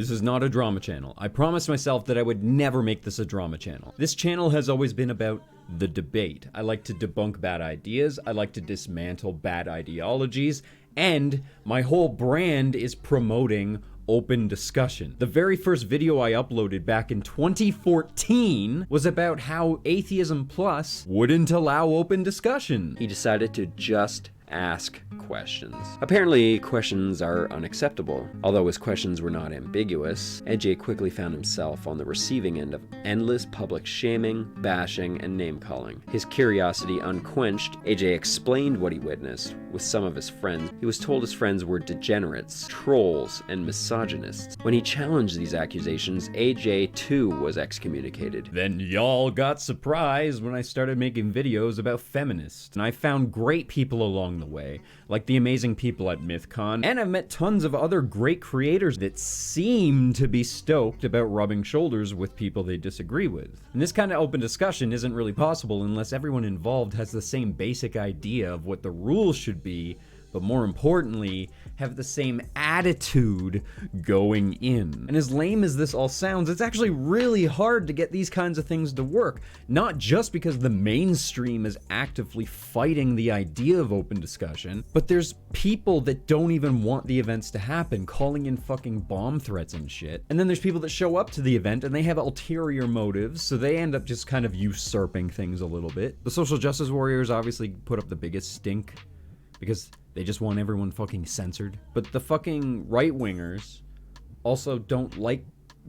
This is not a drama channel. I promised myself that I would never make this a drama channel. This channel has always been about the debate. I like to debunk bad ideas. I like to dismantle bad ideologies. And my whole brand is promoting open discussion. The very first video I uploaded back in 2014 was about how Atheism Plus wouldn't allow open discussion. He decided to just ask questions. Apparently, questions are unacceptable. Although his questions were not ambiguous, AJ quickly found himself on the receiving end of endless public shaming, bashing, and name-calling. His curiosity unquenched, AJ explained what he witnessed with some of his friends. He was told his friends were degenerates, trolls, and misogynists. When he challenged these accusations, AJ too was excommunicated. Then y'all got surprised when I started making videos about feminists, and I found great people along the way, like the amazing people at MythCon, and I've met tons of other great creators that seem to be stoked about rubbing shoulders with people they disagree with. And this kind of open discussion isn't really possible unless everyone involved has the same basic idea of what the rules should be, but more importantly, have the same attitude going in. And as lame as this all sounds, it's actually really hard to get these kinds of things to work. Not just because the mainstream is actively fighting the idea of open discussion, but there's people that don't even want the events to happen, calling in fucking bomb threats and shit. And then there's people that show up to the event and they have ulterior motives, so they end up just kind of usurping things a little bit. The social justice warriors obviously put up the biggest stink, because they just want everyone fucking censored. But the fucking right-wingers also don't like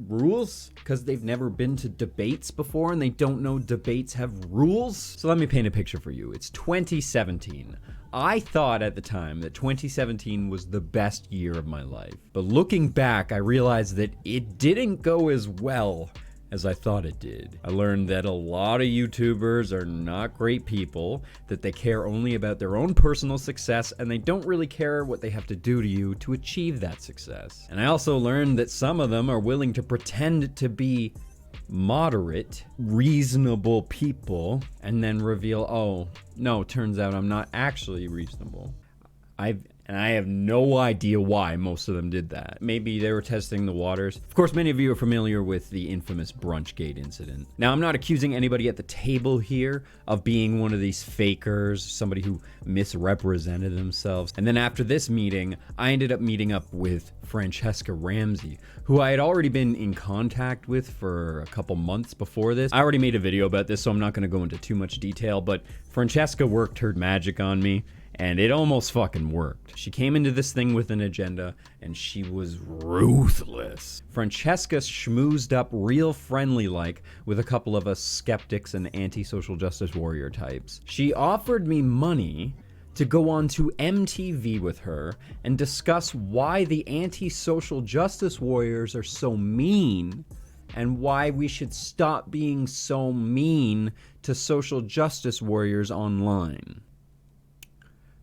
rules because they've never been to debates before and they don't know debates have rules. So let me paint a picture for you. It's 2017. I thought at the time that 2017 was the best year of my life. But looking back, I realized that it didn't go as well as I thought it did. I learned that a lot of YouTubers are not great people, that they care only about their own personal success, and they don't really care what they have to do to you to achieve that success. And I also learned that some of them are willing to pretend to be moderate, reasonable people, and then reveal, oh, no, turns out I'm not actually reasonable. And I have no idea why most of them did that. Maybe they were testing the waters. Of course, many of you are familiar with the infamous Brunchgate incident. Now, I'm not accusing anybody at the table here of being one of these fakers, somebody who misrepresented themselves. And then after this meeting, I ended up meeting up with Francesca Ramsey, who I had already been in contact with for a couple months before this. I already made a video about this, so I'm not gonna go into too much detail, but Francesca worked her magic on me. And it almost fucking worked. She came into this thing with an agenda, and she was ruthless. Francesca schmoozed up real friendly-like with a couple of us skeptics and anti-social justice warrior types. She offered me money to go on to MTV with her and discuss why the anti-social justice warriors are so mean and why we should stop being so mean to social justice warriors online.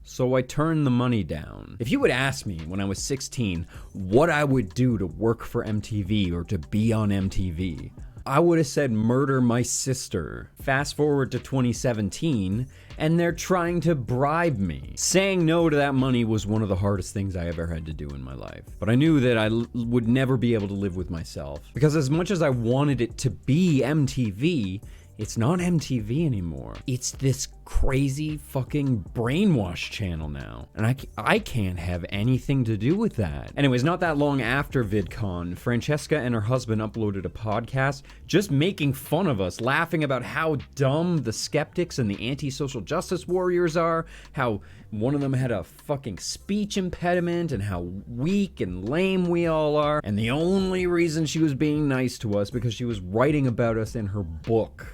So I turned the money down. If you would ask me when I was 16 what I would do to work for MTV or to be on MTV, I would have said murder my sister. Fast forward to 2017, and they're trying to bribe me. Saying no to that money was one of the hardest things I ever had to do in my life. But I knew that I would never be able to live with myself. Because as much as I wanted it to be MTV, it's not MTV anymore. It's this crazy fucking brainwash channel now. And I can't have anything to do with that. Anyways, not that long after VidCon, Francesca and her husband uploaded a podcast just making fun of us, laughing about how dumb the skeptics and the anti-social justice warriors are, how one of them had a fucking speech impediment, and how weak and lame we all are. And the only reason she was being nice to us because she was writing about us in her book.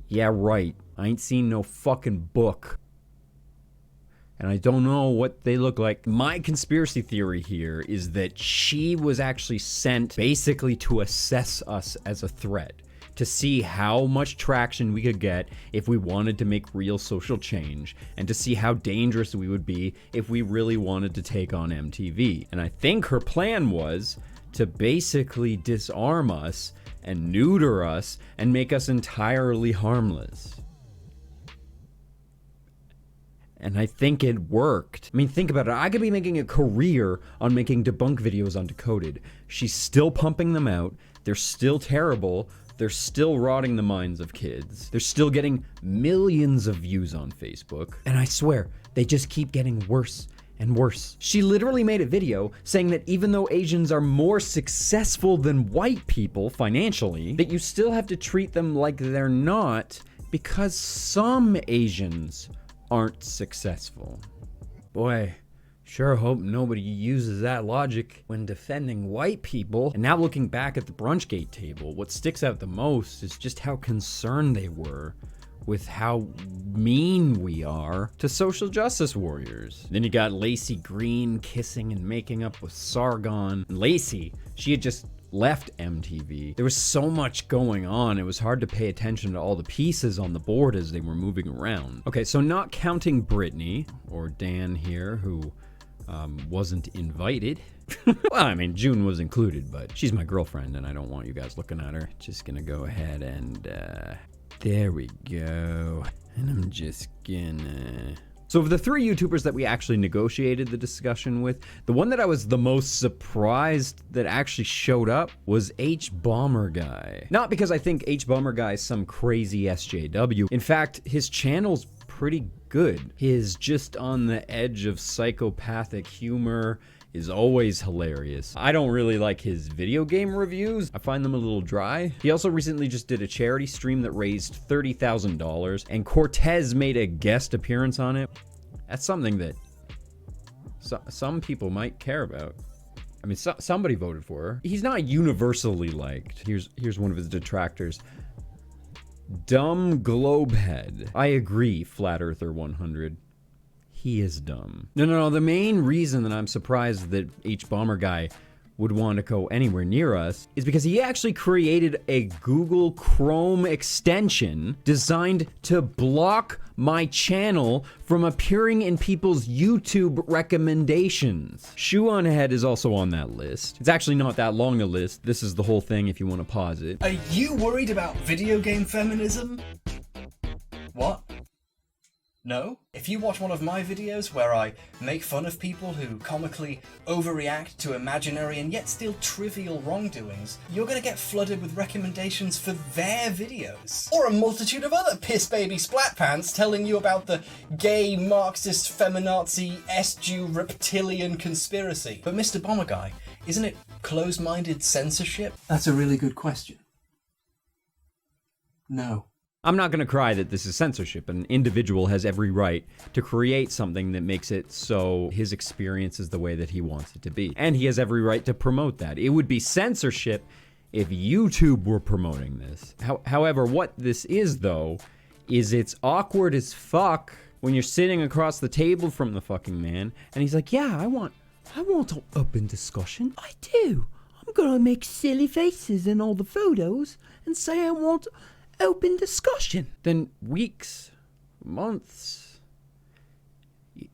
Yeah, right. I ain't seen no fucking book. And I don't know what they look like. My conspiracy theory here is that she was actually sent basically to assess us as a threat, to see how much traction we could get if we wanted to make real social change, and to see how dangerous we would be if we really wanted to take on MTV. And I think her plan was to basically disarm us and neuter us and make us entirely harmless. And I think it worked. I mean, think about it. I could be making a career on making debunk videos on Decoded. She's still pumping them out. They're still terrible. They're still rotting the minds of kids. They're still getting millions of views on Facebook. And I swear, they just keep getting worse and worse. She literally made a video saying that even though Asians are more successful than white people financially, that you still have to treat them like they're not because some Asians aren't successful. Boy, sure hope nobody uses that logic when defending white people. And now looking back at the Brunchgate table, what sticks out the most is just how concerned they were with how mean we are to social justice warriors. Then you got Lacey Green kissing and making up with Sargon. And Lacey, she had just left MTV. There was so much going on, it was hard to pay attention to all the pieces on the board as they were moving around. Okay, so not counting Brittany, or Dan here, who wasn't invited. Well, I mean, June was included, but she's my girlfriend and I don't want you guys looking at her. Just gonna go ahead and, there we go. And I'm just gonna... So of the 3 YouTubers that we actually negotiated the discussion with, the one that I was the most surprised that actually showed up was H-Bomber Guy. Not because I think H-Bomber Guy is some crazy SJW. In fact, his channel's pretty good. His just on the edge of psychopathic humor is always hilarious. I don't really like his video game reviews. I find them a little dry. He also recently just did a charity stream that raised $30,000 and Cortez made a guest appearance on it. That's something that some people might care about. I mean, somebody voted for her. He's not universally liked. Here's one of his detractors. Dumb Globehead. I agree, Flat Earther 100. He is dumb. No. The main reason that I'm surprised that H-Bomber Guy would want to go anywhere near us is because he actually created a Google Chrome extension designed to block my channel from appearing in people's YouTube recommendations. Shoe on Head is also on that list. It's actually not that long a list. This is the whole thing if you want to pause it. Are you worried about video game feminism? What? No? If you watch one of my videos where I make fun of people who comically overreact to imaginary and yet still trivial wrongdoings, you're gonna get flooded with recommendations for their videos. Or a multitude of other piss baby splat pants telling you about the gay, Marxist, feminazi, S-Jew, reptilian conspiracy. But Mr. Bomber Guy, isn't it closed-minded censorship? That's a really good question. No. I'm not going to cry that this is censorship. An individual has every right to create something that makes it so his experience is the way that he wants it to be. And he has every right to promote that. It would be censorship if YouTube were promoting this. However, what this is, though, is it's awkward as fuck when you're sitting across the table from the fucking man, and he's like, yeah, I want an open discussion. I do. I'm going to make silly faces in all the photos and say I want open discussion. Then weeks, months,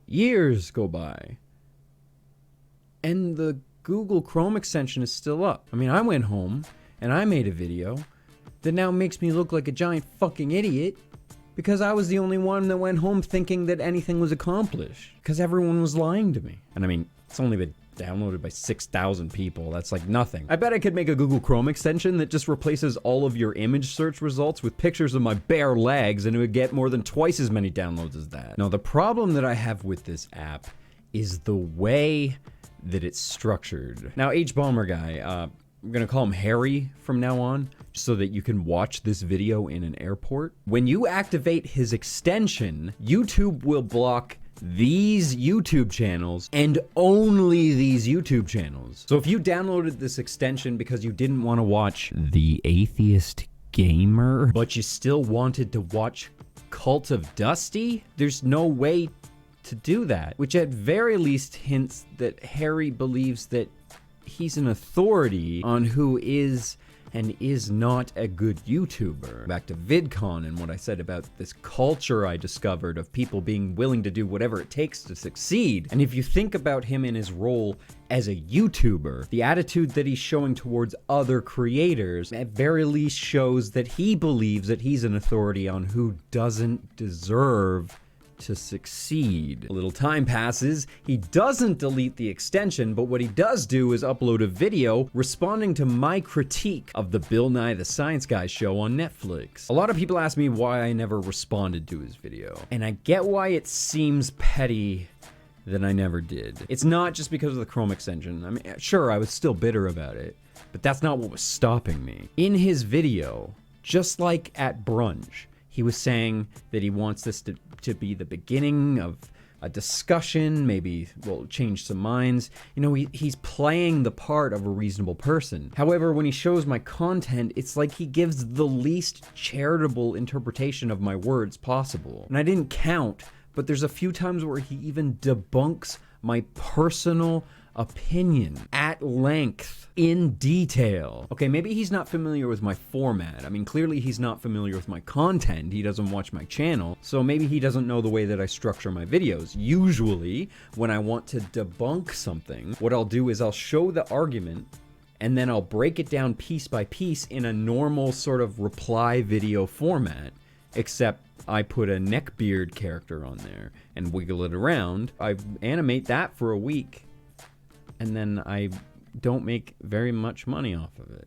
years go by, and the Google Chrome extension is still up. I mean, I went home and I made a video that now makes me look like a giant fucking idiot because I was the only one that went home thinking that anything was accomplished because everyone was lying to me. And I mean, it's only been downloaded by 6,000 people. That's like nothing. I bet I could make a Google Chrome extension that just replaces all of your image search results with pictures of my bare legs, and it would get more than twice as many downloads as that. Now, the problem that I have with this app is the way that it's structured. Now, H-Bomber Guy, I'm gonna call him Harry from now on, so that you can watch this video in an airport. When you activate his extension, YouTube will block these YouTube channels and only these YouTube channels. So if you downloaded this extension because you didn't want to watch The Atheist Gamer, but you still wanted to watch Cult of Dusty, there's no way to do that, which at very least hints that Harry believes that he's an authority on who is and is not a good YouTuber. Back to VidCon and what I said about this culture I discovered of people being willing to do whatever it takes to succeed. And if you think about him in his role as a YouTuber, the attitude that he's showing towards other creators at very least shows that he believes that he's an authority on who doesn't deserve to succeed. A little time passes, he doesn't delete the extension, but what he does do is upload a video responding to my critique of the Bill Nye the Science Guy show on Netflix. A lot of people ask me why I never responded to his video, and I get why it seems petty that I never did. It's not just because of the Chrome extension. I mean, sure, I was still bitter about it, but that's not what was stopping me. In his video, just like at brunch, he was saying that he wants this to be the beginning of a discussion, maybe we'll change some minds. You know, he's playing the part of a reasonable person. However, when he shows my content, it's like he gives the least charitable interpretation of my words possible. And I didn't count, but there's a few times where he even debunks my personal opinion at length, in detail. Okay, maybe he's not familiar with my format. I mean, clearly he's not familiar with my content. He doesn't watch my channel, so maybe he doesn't know the way that I structure my videos. Usually, when I want to debunk something, what I'll do is I'll show the argument, and then I'll break it down piece by piece in a normal sort of reply video format, except I put a neckbeard character on there and wiggle it around. I animate that for a week, and then I don't make very much money off of it.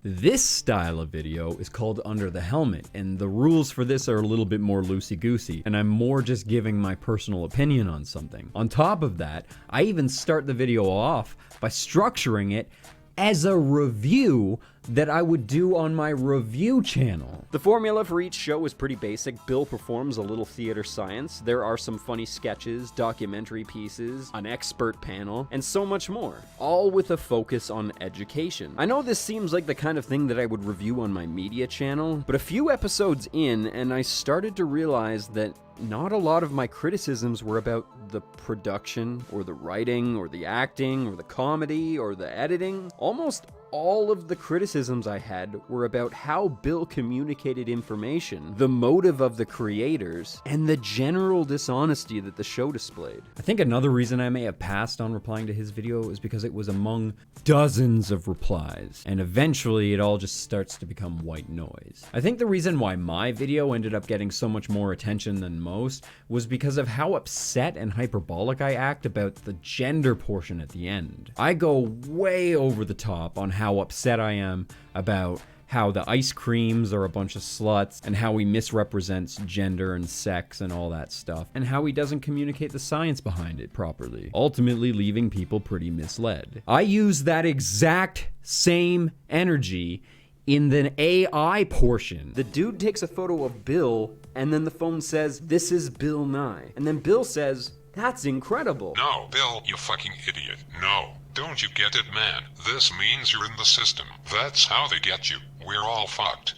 This style of video is called Under the Helmet, and the rules for this are a little bit more loosey-goosey, and I'm more just giving my personal opinion on something. On top of that, I even start the video off by structuring it as a review that I would do on my review channel. The formula for each show is pretty basic. Bill performs a little theater science. There are some funny sketches, documentary pieces, an expert panel, and so much more, all with a focus on education. I know this seems like the kind of thing that I would review on my media channel, but a few episodes in, and I started to realize that not a lot of my criticisms were about the production, or the writing, or the acting, or the comedy, or the editing. Almost all of the criticisms I had were about how Bill communicated information, the motive of the creators, and the general dishonesty that the show displayed. I think another reason I may have passed on replying to his video is because it was among dozens of replies, and eventually it all just starts to become white noise. I think the reason why my video ended up getting so much more attention than most was because of how upset and hyperbolic I act about the gender portion at the end. I go way over the top on how upset I am about how the ice creams are a bunch of sluts, and how he misrepresents gender and sex and all that stuff, and how he doesn't communicate the science behind it properly, ultimately leaving people pretty misled. I use that exact same energy in the AI portion. The dude takes a photo of Bill, and then the phone says, "This is Bill Nye." And then Bill says, "That's incredible." No, Bill, you fucking idiot. No. Don't you get it, man? This means you're in the system. That's how they get you. We're all fucked.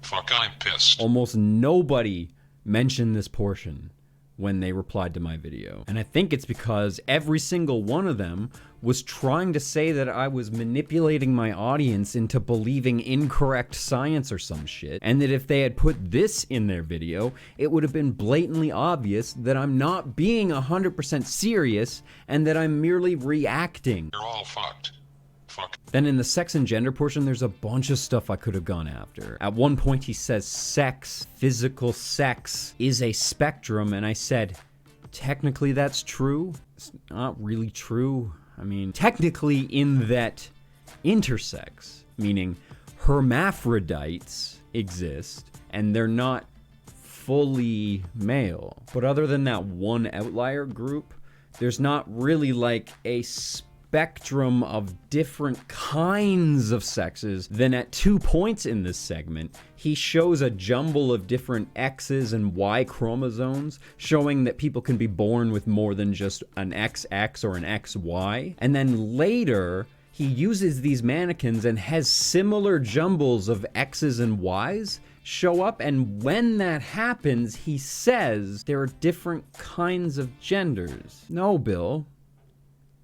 Fuck, I'm pissed. Almost nobody mentioned this portion when they replied to my video. And I think it's because every single one of them was trying to say that I was manipulating my audience into believing incorrect science or some shit, and that if they had put this in their video, it would have been blatantly obvious that I'm not being 100% serious and that I'm merely reacting. You're all fucked. Fuck. Then in the sex and gender portion, there's a bunch of stuff I could have gone after. At one point he says sex, physical sex, is a spectrum, and I said, technically that's true. It's not really true. I mean, technically in that intersex, meaning hermaphrodites exist, and they're not fully male. But other than that one outlier group, there's not really like a spectrum of different kinds of sexes. Then at 2 points in this segment, he shows a jumble of different X's and Y chromosomes, showing that people can be born with more than just an XX or an XY. And then later, he uses these mannequins and has similar jumbles of X's and Y's show up, and when that happens, he says there are different kinds of genders. No, Bill.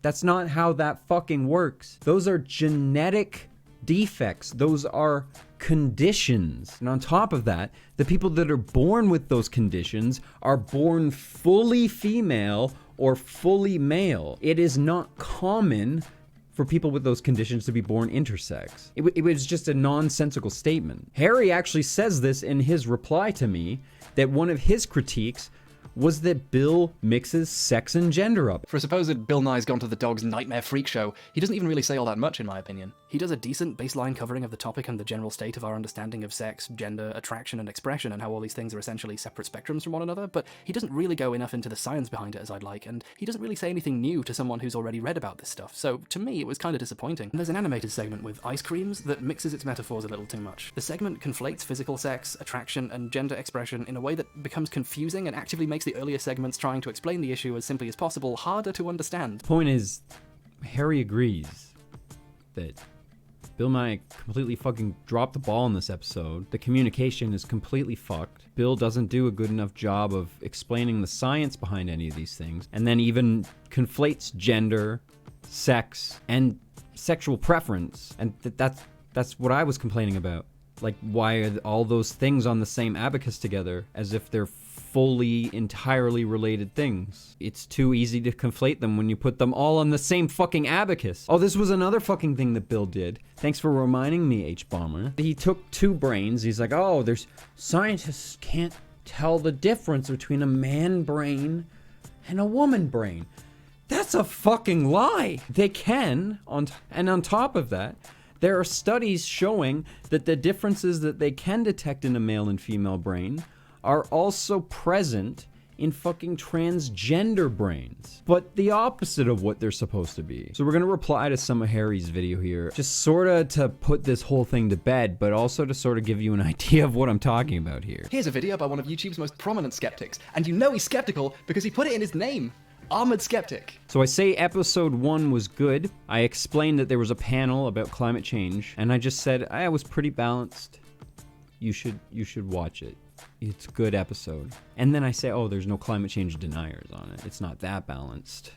That's not how that fucking works. Those are genetic defects. Those are conditions. And on top of that, the people that are born with those conditions are born fully female or fully male. It is not common for people with those conditions to be born intersex. It was just a nonsensical statement. Harry actually says this in his reply to me, that one of his critiques was that Bill mixes sex and gender up. For a supposed Bill Nye's Gone to the Dog's nightmare freak show, he doesn't even really say all that much in my opinion. He does a decent baseline covering of the topic and the general state of our understanding of sex, gender, attraction, and expression, and how all these things are essentially separate spectrums from one another, but he doesn't really go enough into the science behind it as I'd like, and he doesn't really say anything new to someone who's already read about this stuff, so to me it was kind of disappointing. And there's an animated segment with ice creams that mixes its metaphors a little too much. The segment conflates physical sex, attraction, and gender expression in a way that becomes confusing and actively makes the earlier segments trying to explain the issue as simply as possible harder to understand. Point is, Harry agrees that Bill Nye completely fucking dropped the ball in this episode. The communication is completely fucked. Bill doesn't do a good enough job of explaining the science behind any of these things, and then even conflates gender, sex, and sexual preference. And that's what I was complaining about. Like, why are all those things on the same abacus together as if they're fully, entirely related things? It's too easy to conflate them when you put them all on the same fucking abacus. Oh, this was another fucking thing that Bill did. Thanks for reminding me, H-Bomber. He took two brains. He's like, oh, there's scientists can't tell the difference between a man brain and a woman brain. That's a fucking lie. They can, and on top of that, there are studies showing that the differences that they can detect in a male and female brain are also present in fucking transgender brains, but the opposite of what they're supposed to be. So we're gonna reply to some of Harry's video here, just sorta to put this whole thing to bed, but also to sort of give you an idea of what I'm talking about here. Here's a video by one of YouTube's most prominent skeptics, and you know he's skeptical because he put it in his name. Armoured Skeptic. So I say episode 1 was good. I explained that there was a panel about climate change, and I just said I was pretty balanced. You should watch it. It's a good episode. And then I say, oh, there's no climate change deniers on it. It's not that balanced.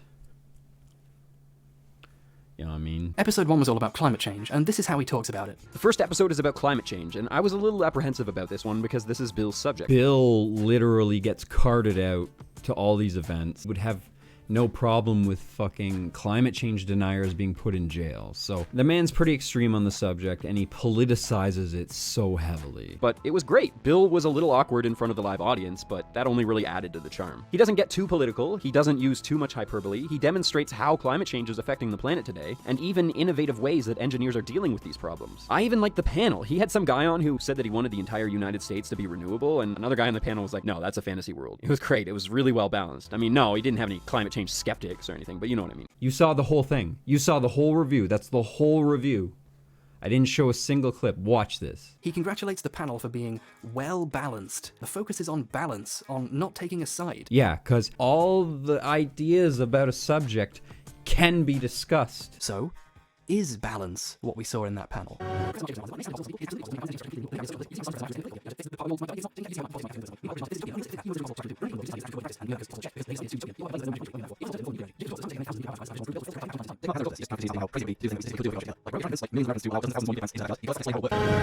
You know what I mean? Episode 1 was all about climate change, and this is how he talks about it. The first episode is about climate change, and I was a little apprehensive about this one because this is Bill's subject. Bill literally gets carted out to all these events. Would have no problem with fucking climate change deniers being put in jail. So the man's pretty extreme on the subject, and he politicizes it so heavily. But it was great. Bill was a little awkward in front of the live audience, but that only really added to the charm. He doesn't get too political, he doesn't use too much hyperbole, he demonstrates how climate change is affecting the planet today, and even innovative ways that engineers are dealing with these problems. I even liked the panel. He had some guy on who said that he wanted the entire United States to be renewable, and another guy on the panel was like, no, that's a fantasy world. It was great. It was really well balanced. I mean, no, he didn't have any climate change skeptics or anything, but you know what I mean. You saw the whole thing. You saw the whole review. That's the whole review. I didn't show a single clip. Watch this. He congratulates the panel for being well balanced. The focus is on balance, on not taking a side. Yeah, because all the ideas about a subject can be discussed. So, is balance what we saw in that panel?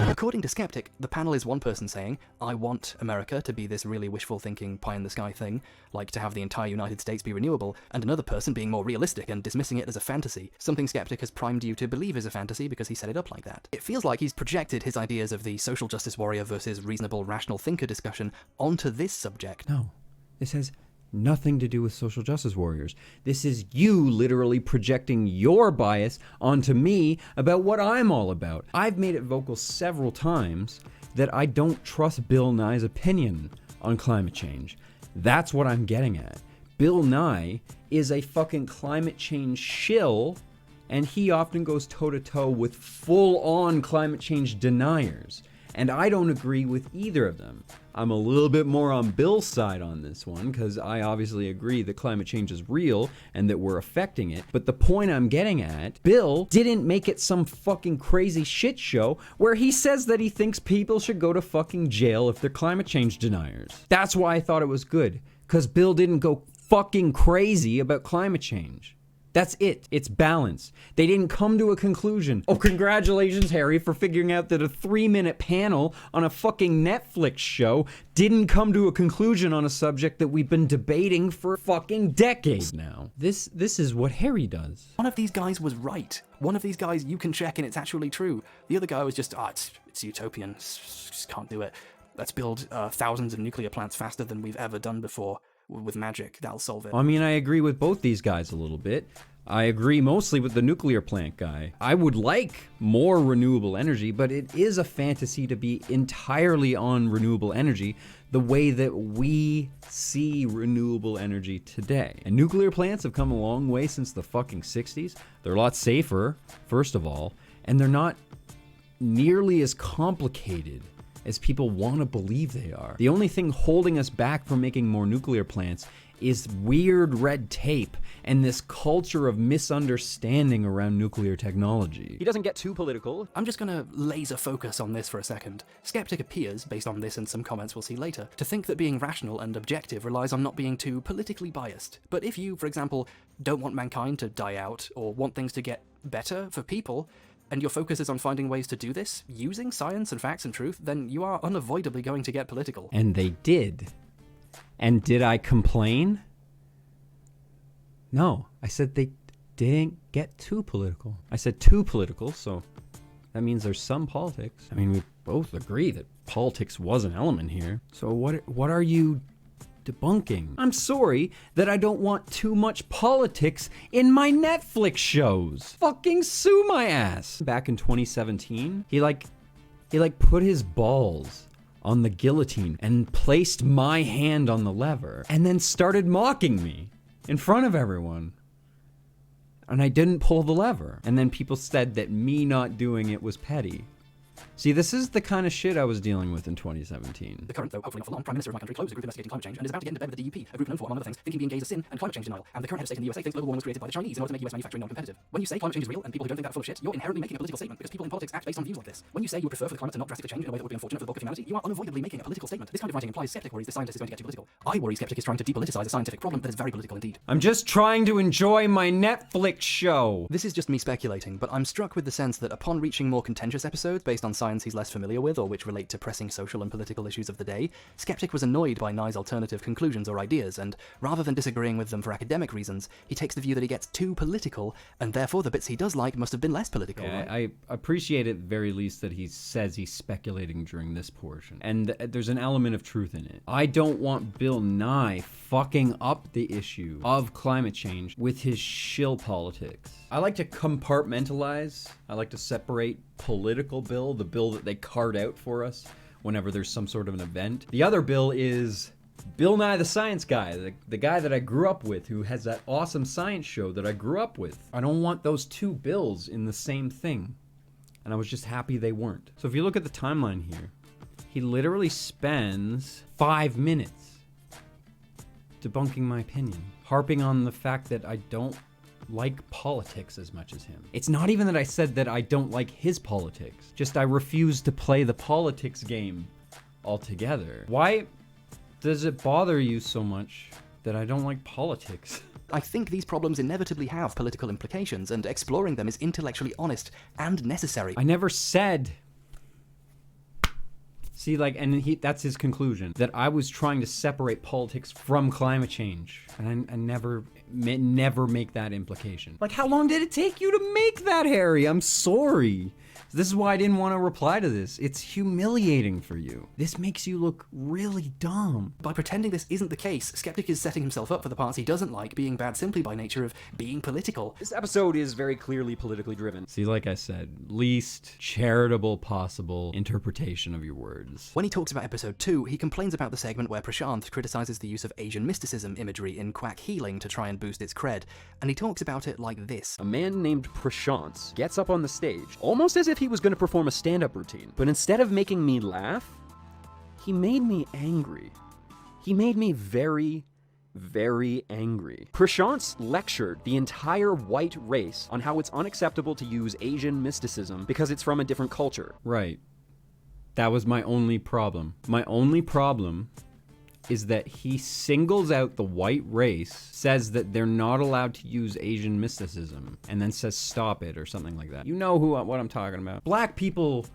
According to Skeptic, the panel is one person saying, I want America to be this really wishful thinking, pie in the sky thing, like to have the entire United States be renewable, and another person being more realistic and dismissing it as a fantasy, something Skeptic has primed you to believe is a fantasy because he set it up like that. It feels like he's projected his ideas of the social justice warrior versus reasonable rational thinker discussion onto this subject. No, this has nothing to do with social justice warriors. This is you literally projecting your bias onto me about what I'm all about. I've made it vocal several times that I don't trust Bill Nye's opinion on climate change. That's what I'm getting at. Bill Nye is a fucking climate change shill, and he often goes toe-to-toe with full-on climate change deniers. And I don't agree with either of them. I'm a little bit more on Bill's side on this one, because I obviously agree that climate change is real and that we're affecting it. But the point I'm getting at, Bill didn't make it some fucking crazy shit show where he says that he thinks people should go to fucking jail if they're climate change deniers. That's why I thought it was good, because Bill didn't go fucking crazy about climate change. That's it. It's balance. They didn't come to a conclusion. Oh, congratulations, Harry, for figuring out that a 3-minute panel on a fucking Netflix show didn't come to a conclusion on a subject that we've been debating for fucking decades now. This is what Harry does. One of these guys was right. One of these guys you can check and it's actually true. The other guy was just, it's utopian. Just can't do it. Let's build thousands of nuclear plants faster than we've ever done before. With magic, that'll solve it. I mean, I agree with both these guys a little bit. I agree mostly with the nuclear plant guy. I would like more renewable energy, but it is a fantasy to be entirely on renewable energy the way that we see renewable energy today. And nuclear plants have come a long way since the fucking 60s. They're a lot safer, first of all, and they're not nearly as complicated as people want to believe they are. The only thing holding us back from making more nuclear plants is weird red tape and this culture of misunderstanding around nuclear technology. He doesn't get too political. I'm just gonna laser focus on this for a second. Skeptic appears, based on this and some comments we'll see later, to think that being rational and objective relies on not being too politically biased. But if you, for example, don't want mankind to die out or want things to get better for people, and your focus is on finding ways to do this, using science and facts and truth, then you are unavoidably going to get political. And they did. And did I complain? No, I said they didn't get too political. I said too political, so that means there's some politics. I mean, we both agree that politics was an element here. So what are you debunking? I'm sorry that I don't want too much politics in my Netflix shows. Fucking sue my ass. Back in 2017, he put his balls on the guillotine and placed my hand on the lever and then started mocking me in front of everyone. And I didn't pull the lever. And then people said that me not doing it was petty. See, this is the kind of shit I was dealing with in 2017. The current, though hopefully not for long, Prime Minister of my country closed a group investigating climate change and is about to get into bed with the DUP, a group known for, among other things, thinking being gay is a sin and climate change denial. And the current head of state in the USA thinks global warming was created by the Chinese in order to make US manufacturing non-competitive. When you say climate change is real and people who don't think that are full of shit, you're inherently making a political statement because people in politics act based on views like this. When you say you would prefer for the climate to not drastically change in a way that would be unfortunate for the bulk of humanity, you are unavoidably making a political statement. This kind of writing implies Skeptic worries the scientist is going to get too political. I worry Skeptic is trying to depoliticize a scientific problem that is very political indeed. I'm just trying to enjoy my Netflix show. This is just me speculating, but I'm struck with the sense that upon reaching more contentious episodes based on science he's less familiar with or which relate to pressing social and political issues of the day, Skeptic was annoyed by Nye's alternative conclusions or ideas, and rather than disagreeing with them for academic reasons, he takes the view that he gets too political, and therefore the bits he does like must have been less political. Yeah, right? I appreciate at the very least that he says he's speculating during this portion, and there's an element of truth in it. I don't want Bill Nye fucking up the issue of climate change with his shill politics. I like to compartmentalize. I like to separate political Bill, the Bill that they card out for us whenever there's some sort of an event. The other Bill is Bill Nye the Science Guy, the guy that I grew up with, who has that awesome science show that I grew up with. I don't want those two Bills in the same thing. And I was just happy they weren't. So if you look at the timeline here, he literally spends 5 minutes debunking my opinion, harping on the fact that I don't like politics as much as him. It's not even that I said that I don't like his politics, just I refuse to play the politics game altogether. Why does it bother you so much that I don't like politics? I think these problems inevitably have political implications, and exploring them is intellectually honest and necessary. I never said... See, and that's his conclusion, that I was trying to separate politics from climate change. And I never make that implication. How long did it take you to make that, Harry? I'm sorry. This is why I didn't want to reply to this. It's humiliating for you. This makes you look really dumb. By pretending this isn't the case, Skeptic is setting himself up for the parts he doesn't like being bad simply by nature of being political. This episode is very clearly politically driven. See, like I said, least charitable possible interpretation of your words. When he talks about episode 2, he complains about the segment where Prashanth criticizes the use of Asian mysticism imagery in quack healing to try and boost its cred, and he talks about it like this. A man named Prashanth gets up on the stage, almost as if he was going to perform a stand-up routine, but instead of making me laugh, he made me angry. He made me very, very angry. Prashanth lectured the entire white race on how it's unacceptable to use Asian mysticism because it's from a different culture. Right. That was my only problem. My only problem is that he singles out the white race, says that they're not allowed to use Asian mysticism, and then says stop it or something like that. You know what I'm talking about. Black people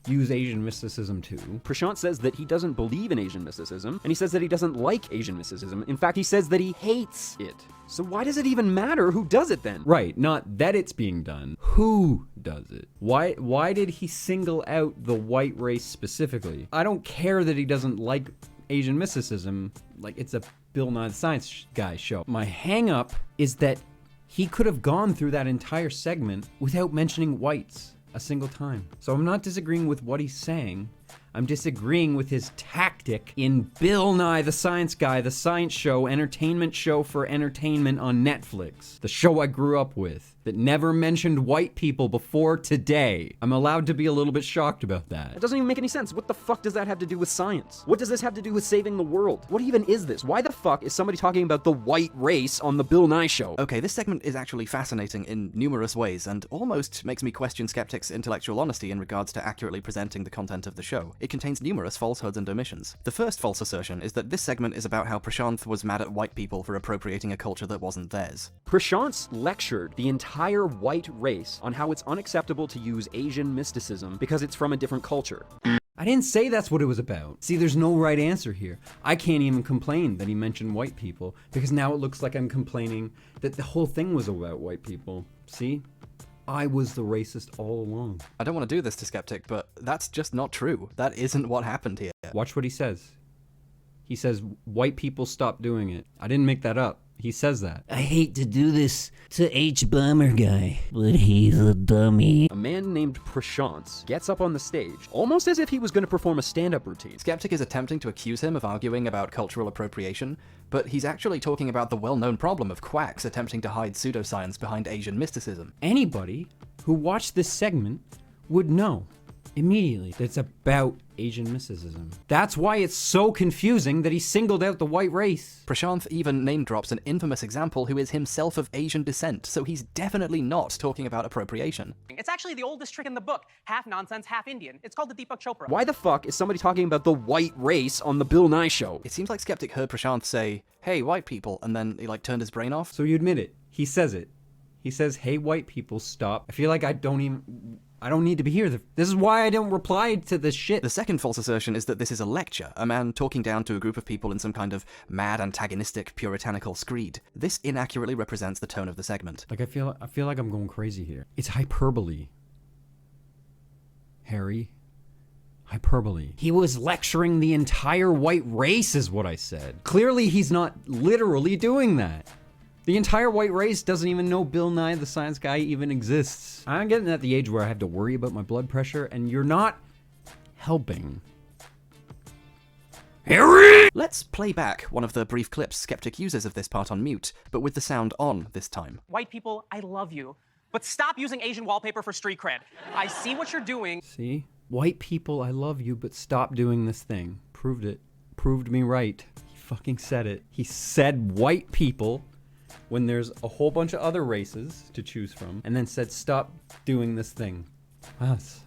use Asian mysticism too. Prashant says that he doesn't believe in Asian mysticism, and he says that he doesn't like Asian mysticism. In fact, he says that he hates it. So why does it even matter who does it then? Right, not that it's being done. Who does it? Why did he single out the white race specifically? I don't care that he doesn't like Asian mysticism. Like, it's a Bill Nye the Science Guy show. My hang up is that he could have gone through that entire segment without mentioning whites a single time. So I'm not disagreeing with what he's saying. I'm disagreeing with his tactic in Bill Nye the Science Guy, the science show, entertainment show for entertainment on Netflix. The show I grew up with that never mentioned white people before today. I'm allowed to be a little bit shocked about It that. doesn't even make any sense. What the fuck does that have to do with science? What does this have to do with saving the world? What even is this? Why the fuck is somebody talking about the white race on the Bill Nye show? Okay, this segment is actually fascinating in numerous ways and almost makes me question skeptics' intellectual honesty in regards to accurately presenting the content of the show. It contains numerous falsehoods and omissions. The first false assertion is that this segment is about how Prashant was mad at white people for appropriating a culture that wasn't theirs. Prashant's lectured the entire white race on how it's unacceptable to use Asian mysticism because it's from a different culture. I didn't say that's what it was about. See, there's no right answer here. I can't even complain that he mentioned white people because now it looks like I'm complaining that the whole thing was about white people. See? I was the racist all along. I don't want to do this to Skeptic, but that's just not true. That isn't what happened here. Watch what he says. He says, white people stop doing it. I didn't make that up. He says that. I hate to do this to H-Bomber guy, but he's a dummy. A man named Prashant gets up on the stage, almost as if he was going to perform a stand-up routine. Skeptic is attempting to accuse him of arguing about cultural appropriation, but he's actually talking about the well-known problem of quacks attempting to hide pseudoscience behind Asian mysticism. Anybody who watched this segment would know immediately that it's about Asian mysticism. That's why it's so confusing that he singled out the white race. Prashant even name-drops an infamous example who is himself of Asian descent, so he's definitely not talking about appropriation. It's actually the oldest trick in the book. Half nonsense, half Indian. It's called the Deepak Chopra. Why the fuck is somebody talking about the white race on the Bill Nye show? It seems like Skeptic heard Prashant say, "Hey, white people," and then he turned his brain off. So you admit it. He says it. He says, hey, white people, stop. I feel like I don't need to be here. This is why I don't reply to this shit. The second false assertion is that this is a lecture, a man talking down to a group of people in some kind of mad, antagonistic, puritanical screed. This inaccurately represents the tone of the segment. Like, I feel like I'm going crazy here. It's hyperbole. Harry. Hyperbole. He was lecturing the entire white race is what I said. Clearly he's not literally doing that. The entire white race doesn't even know Bill Nye the Science Guy even exists. I'm getting at the age where I have to worry about my blood pressure, and you're not helping. Harry! Let's play back one of the brief clips Skeptic uses of this part on mute, but with the sound on this time. White people, I love you. But stop using Asian wallpaper for street cred. I see what you're doing. See? White people, I love you, but stop doing this thing. Proved it. Proved me right. He fucking said it. He said white people when there's a whole bunch of other races to choose from, and then said, stop doing this thing. Wow, that's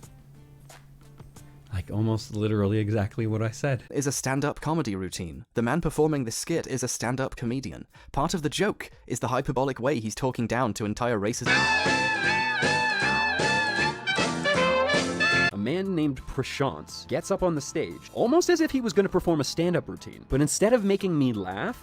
like almost literally exactly what I said. Is a stand-up comedy routine. The man performing this skit is a stand-up comedian. Part of the joke is the hyperbolic way he's talking down to entire races. A man named Prashant gets up on the stage, almost as if he was going to perform a stand-up routine. But instead of making me laugh,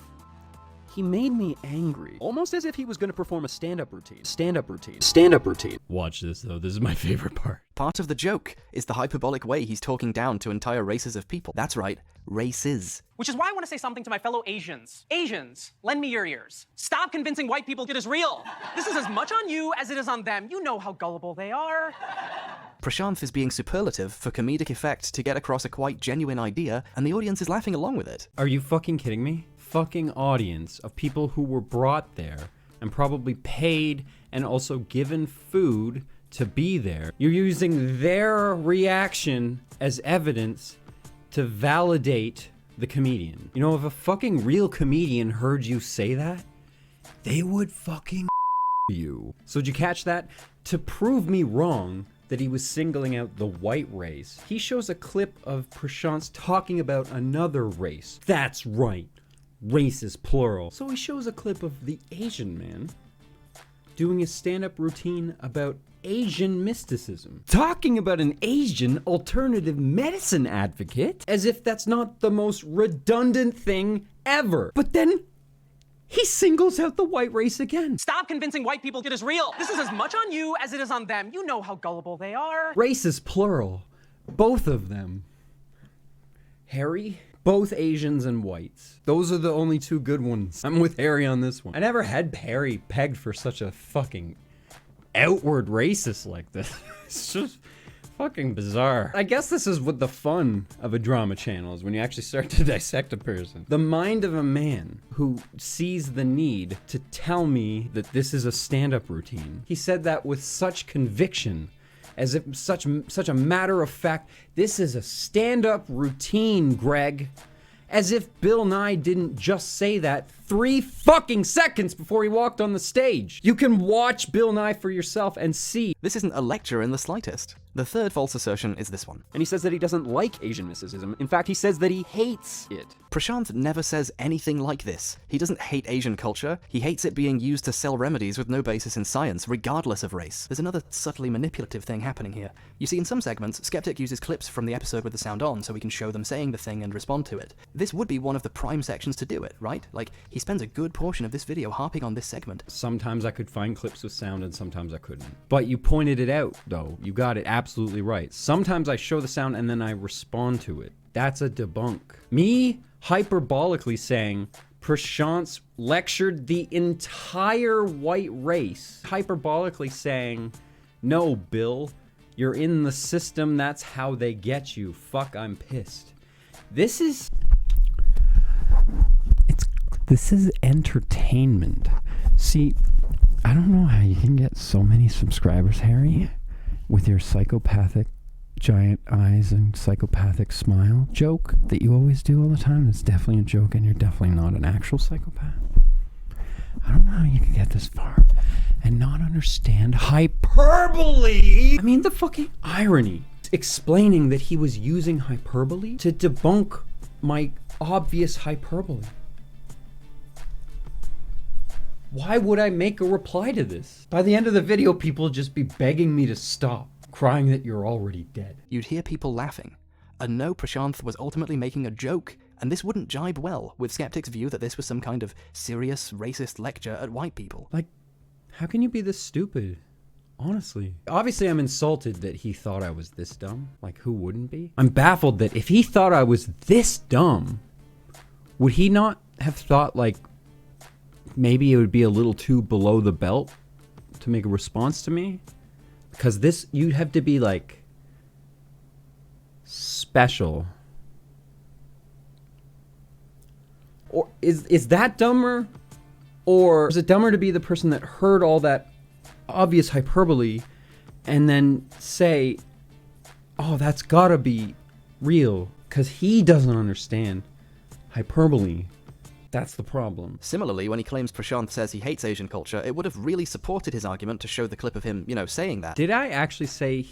he made me angry. Almost as if he was going to perform a stand-up routine. Stand-up routine. Stand-up routine. Watch this though, this is my favorite part. Part of the joke is the hyperbolic way he's talking down to entire races of people. That's right, races. Which is why I want to say something to my fellow Asians. Asians, lend me your ears. Stop convincing white people it is real. This is as much on you as it is on them. You know how gullible they are. Prashant is being superlative for comedic effect to get across a quite genuine idea, and the audience is laughing along with it. Are you fucking kidding me? Fucking audience of people who were brought there and probably paid and also given food to be there. You're using their reaction as evidence to validate the comedian. You know, if a fucking real comedian heard you say that, they would fucking you. So did you catch that? To prove me wrong, that he was singling out the white race, he shows a clip of Prashant's talking about another race. That's right, race is plural. So he shows a clip of the Asian man doing a stand-up routine about Asian mysticism, talking about an Asian alternative medicine advocate as if that's not the most redundant thing ever. But then he singles out the white race again. Stop convincing white people it is real. This is as much on you as it is on them. You know how gullible they are. Race is plural. Both of them. Harry? Both Asians and whites. Those are the only two good ones. I'm with Harry on this one. I never had Harry pegged for such a fucking outward racist like this. It's just fucking bizarre. I guess this is what the fun of a drama channel is, when you actually start to dissect a person. The mind of a man who sees the need to tell me that this is a stand-up routine. He said that with such conviction, as if such a matter of fact, this is a stand-up routine, Greg. As if Bill Nye didn't just say that 3 fucking seconds before he walked on the stage. You can watch Bill Nye for yourself and see. This isn't a lecture in the slightest. The third false assertion is this one. And he says that he doesn't like Asian mysticism. In fact, he says that he hates it. Prashant never says anything like this. He doesn't hate Asian culture. He hates it being used to sell remedies with no basis in science, regardless of race. There's another subtly manipulative thing happening here. You see, in some segments, Skeptic uses clips from the episode with the sound on so we can show them saying the thing and respond to it. This would be one of the prime sections to do it, right? Like, he spends a good portion of this video harping on this segment. Sometimes I could find clips with sound and sometimes I couldn't. But you pointed it out, though. You got it absolutely right. Sometimes I show the sound and then I respond to it. That's a debunk. Me hyperbolically saying Prashant's lectured the entire white race. Hyperbolically saying, no, Bill, you're in the system, that's how they get you. Fuck, I'm pissed. This is entertainment. See, I don't know how you can get so many subscribers, Harry, with your psychopathic giant eyes and psychopathic smile joke that you always do all the time. It's definitely a joke and you're definitely not an actual psychopath. I don't know how you can get this far and not understand hyperbole. I mean, the fucking irony. Explaining that he was using hyperbole to debunk my obvious hyperbole. Why would I make a reply to this? By the end of the video, people would just be begging me to stop, crying that you're already dead. You'd hear people laughing. And no, Prashant was ultimately making a joke, and this wouldn't jibe well with Skeptic's view that this was some kind of serious, racist lecture at white people. Like, how can you be this stupid? Honestly. Obviously, I'm insulted that he thought I was this dumb. Like, who wouldn't be? I'm baffled that if he thought I was this dumb, would he not have thought, like, maybe it would be a little too below the belt to make a response to me? Because this, you'd have to be, like, special. Or is that dumber? Or is it dumber to be the person that heard all that obvious hyperbole and then say, oh, that's gotta be real, because he doesn't understand hyperbole? That's the problem. Similarly, when he claims Prashant says he hates Asian culture, it would have really supported his argument to show the clip of him, saying that. Did I actually say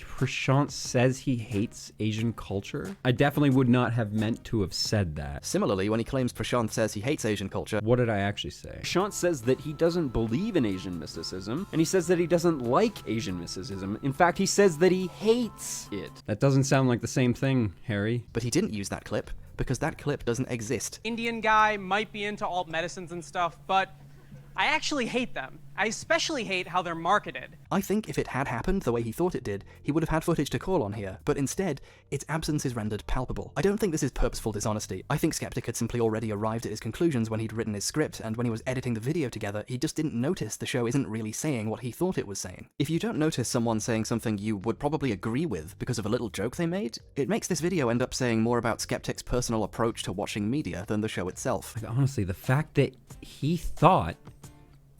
Prashant says he hates Asian culture? I definitely would not have meant to have said that. Similarly, when he claims Prashant says he hates Asian culture, what did I actually say? Prashant says that he doesn't believe in Asian mysticism, and he says that he doesn't like Asian mysticism. In fact, he says that he hates it. That doesn't sound like the same thing, Harry. But he didn't use that clip, because that clip doesn't exist. Indian guy might be into alt medicines and stuff, but I actually hate them. I especially hate how they're marketed. I think if it had happened the way he thought it did, he would have had footage to call on here, but instead, its absence is rendered palpable. I don't think this is purposeful dishonesty. I think Skeptic had simply already arrived at his conclusions when he'd written his script, and when he was editing the video together, he just didn't notice the show isn't really saying what he thought it was saying. If you don't notice someone saying something you would probably agree with because of a little joke they made, it makes this video end up saying more about Skeptic's personal approach to watching media than the show itself. Like, honestly, the fact that he thought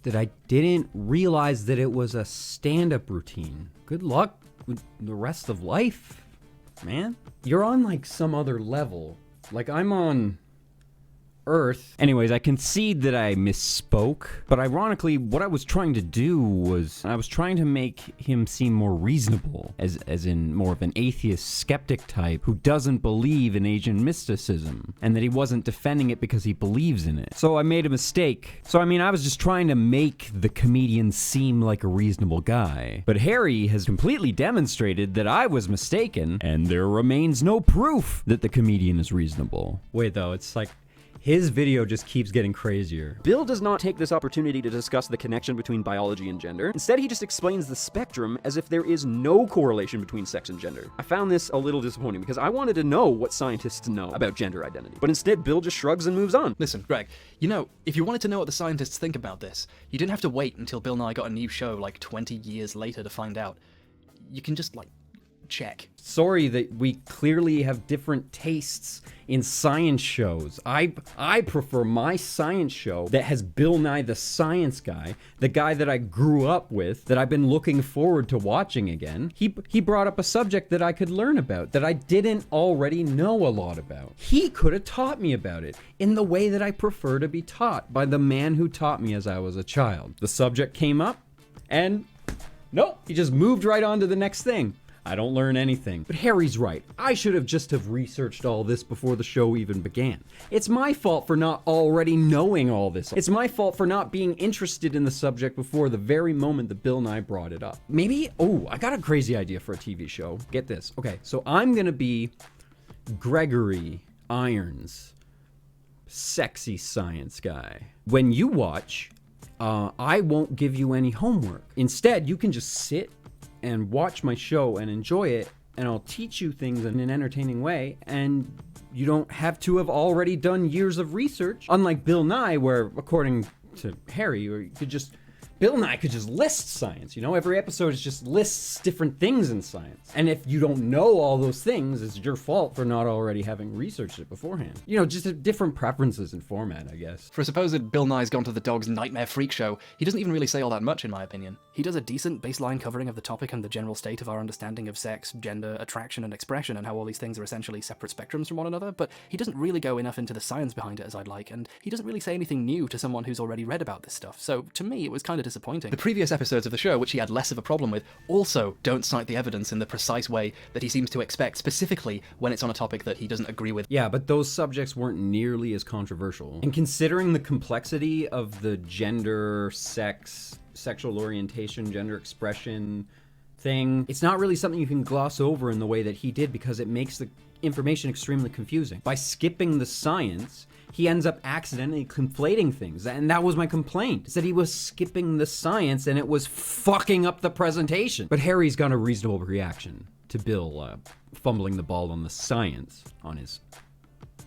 that I didn't realize that it was a stand-up routine. Good luck with the rest of life, man. You're on, like, some other level. Like, I'm on Earth. Anyways, I concede that I misspoke, but ironically, what I was trying to do was I was trying to make him seem more reasonable, as in more of an atheist skeptic type who doesn't believe in Asian mysticism, and that he wasn't defending it because he believes in it. So I made a mistake. So I mean, I was just trying to make the comedian seem like a reasonable guy. But Harry has completely demonstrated that I was mistaken, and there remains no proof that the comedian is reasonable. Wait though, it's like his video just keeps getting crazier. Bill does not take this opportunity to discuss the connection between biology and gender. Instead, he just explains the spectrum as if there is no correlation between sex and gender. I found this a little disappointing because I wanted to know what scientists know about gender identity. But instead, Bill just shrugs and moves on. Listen, Greg, you know, if you wanted to know what the scientists think about this, you didn't have to wait until Bill Nye got a new show like 20 years later to find out. You can just, check. Sorry that we clearly have different tastes in science shows. I prefer my science show that has Bill Nye the Science Guy, the guy that I grew up with, that I've been looking forward to watching again. He brought up a subject that I could learn about, that I didn't already know a lot about. He could have taught me about it in the way that I prefer to be taught by the man who taught me as I was a child. The subject came up, and nope, he just moved right on to the next thing. I don't learn anything. But Harry's right. I should have just researched all this before the show even began. It's my fault for not already knowing all this. It's my fault for not being interested in the subject before the very moment that Bill Nye brought it up. Maybe, I got a crazy idea for a TV show. Get this. Okay, so I'm gonna be Gregory Irons, sexy science guy. When you watch, I won't give you any homework. Instead, you can just sit and watch my show and enjoy it, and I'll teach you things in an entertaining way, and you don't have to have already done years of research. Unlike Bill Nye, where, according to Harry, Bill Nye could just list science, every episode is just lists different things in science. And if you don't know all those things, it's your fault for not already having researched it beforehand. Just different preferences in format, I guess. For a supposed Bill Nye's Gone to the Dog's Nightmare Freak Show, he doesn't even really say all that much in my opinion. He does a decent baseline covering of the topic and the general state of our understanding of sex, gender, attraction, and expression, and how all these things are essentially separate spectrums from one another, but he doesn't really go enough into the science behind it as I'd like, and he doesn't really say anything new to someone who's already read about this stuff, so to me it was kind of disappointing. The previous episodes of the show, which he had less of a problem with, also don't cite the evidence in the precise way that he seems to expect, specifically when it's on a topic that he doesn't agree with. Yeah, but those subjects weren't nearly as controversial. And considering the complexity of the gender, sex, sexual orientation, gender expression thing, it's not really something you can gloss over in the way that he did, because it makes the information extremely confusing. By skipping the science, he ends up accidentally conflating things, and that was my complaint, is that he was skipping the science and it was fucking up the presentation. But Harry's got a reasonable reaction to Bill fumbling the ball on the science on his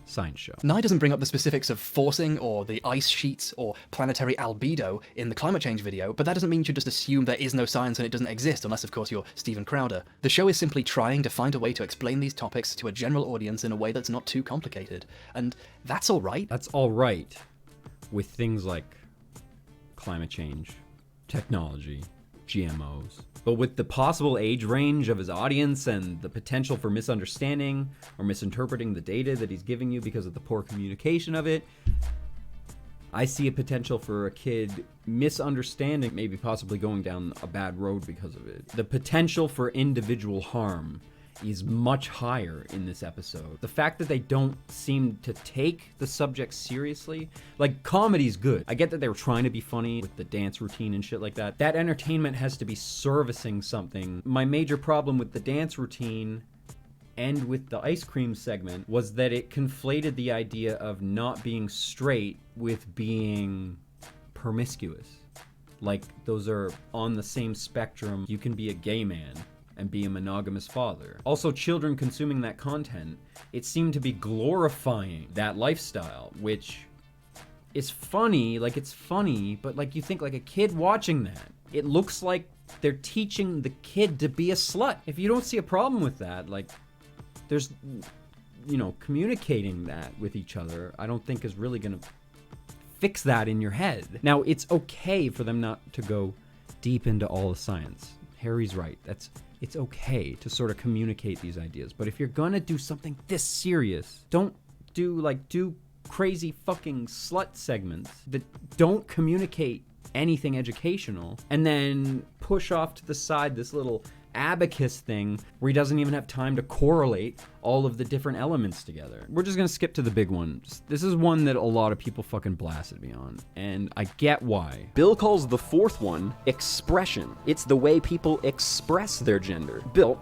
science show. Nye doesn't bring up the specifics of forcing or the ice sheets or planetary albedo in the climate change video, but that doesn't mean you should just assume there is no science and it doesn't exist, unless of course you're Steven Crowder. The show is simply trying to find a way to explain these topics to a general audience in a way that's not too complicated, and that's alright. That's alright with things like climate change, technology, GMOs. But with the possible age range of his audience and the potential for misunderstanding or misinterpreting the data that he's giving you because of the poor communication of it, I see a potential for a kid misunderstanding, maybe possibly going down a bad road because of it. The potential for individual harm is much higher in this episode. The fact that they don't seem to take the subject seriously, like, comedy's good. I get that they were trying to be funny with the dance routine and shit like that. That entertainment has to be servicing something. My major problem with the dance routine and with the ice cream segment was that it conflated the idea of not being straight with being promiscuous. Like, those are on the same spectrum. You can be a gay man and be a monogamous father. Also, children consuming that content, it seemed to be glorifying that lifestyle, which is funny, it's funny, but you think a kid watching that, it looks like they're teaching the kid to be a slut. If you don't see a problem with that, there's, communicating that with each other, I don't think is really gonna fix that in your head. Now, it's okay for them not to go deep into all the science. Harry's right. It's okay to sort of communicate these ideas, but if you're gonna do something this serious, don't do crazy fucking slut segments that don't communicate anything educational, and then push off to the side this little abacus thing where he doesn't even have time to correlate all of the different elements together. We're just gonna skip to the big one. This is one that a lot of people fucking blasted me on, and I get why. Bill calls the fourth one expression. It's the way people express their gender. Bill,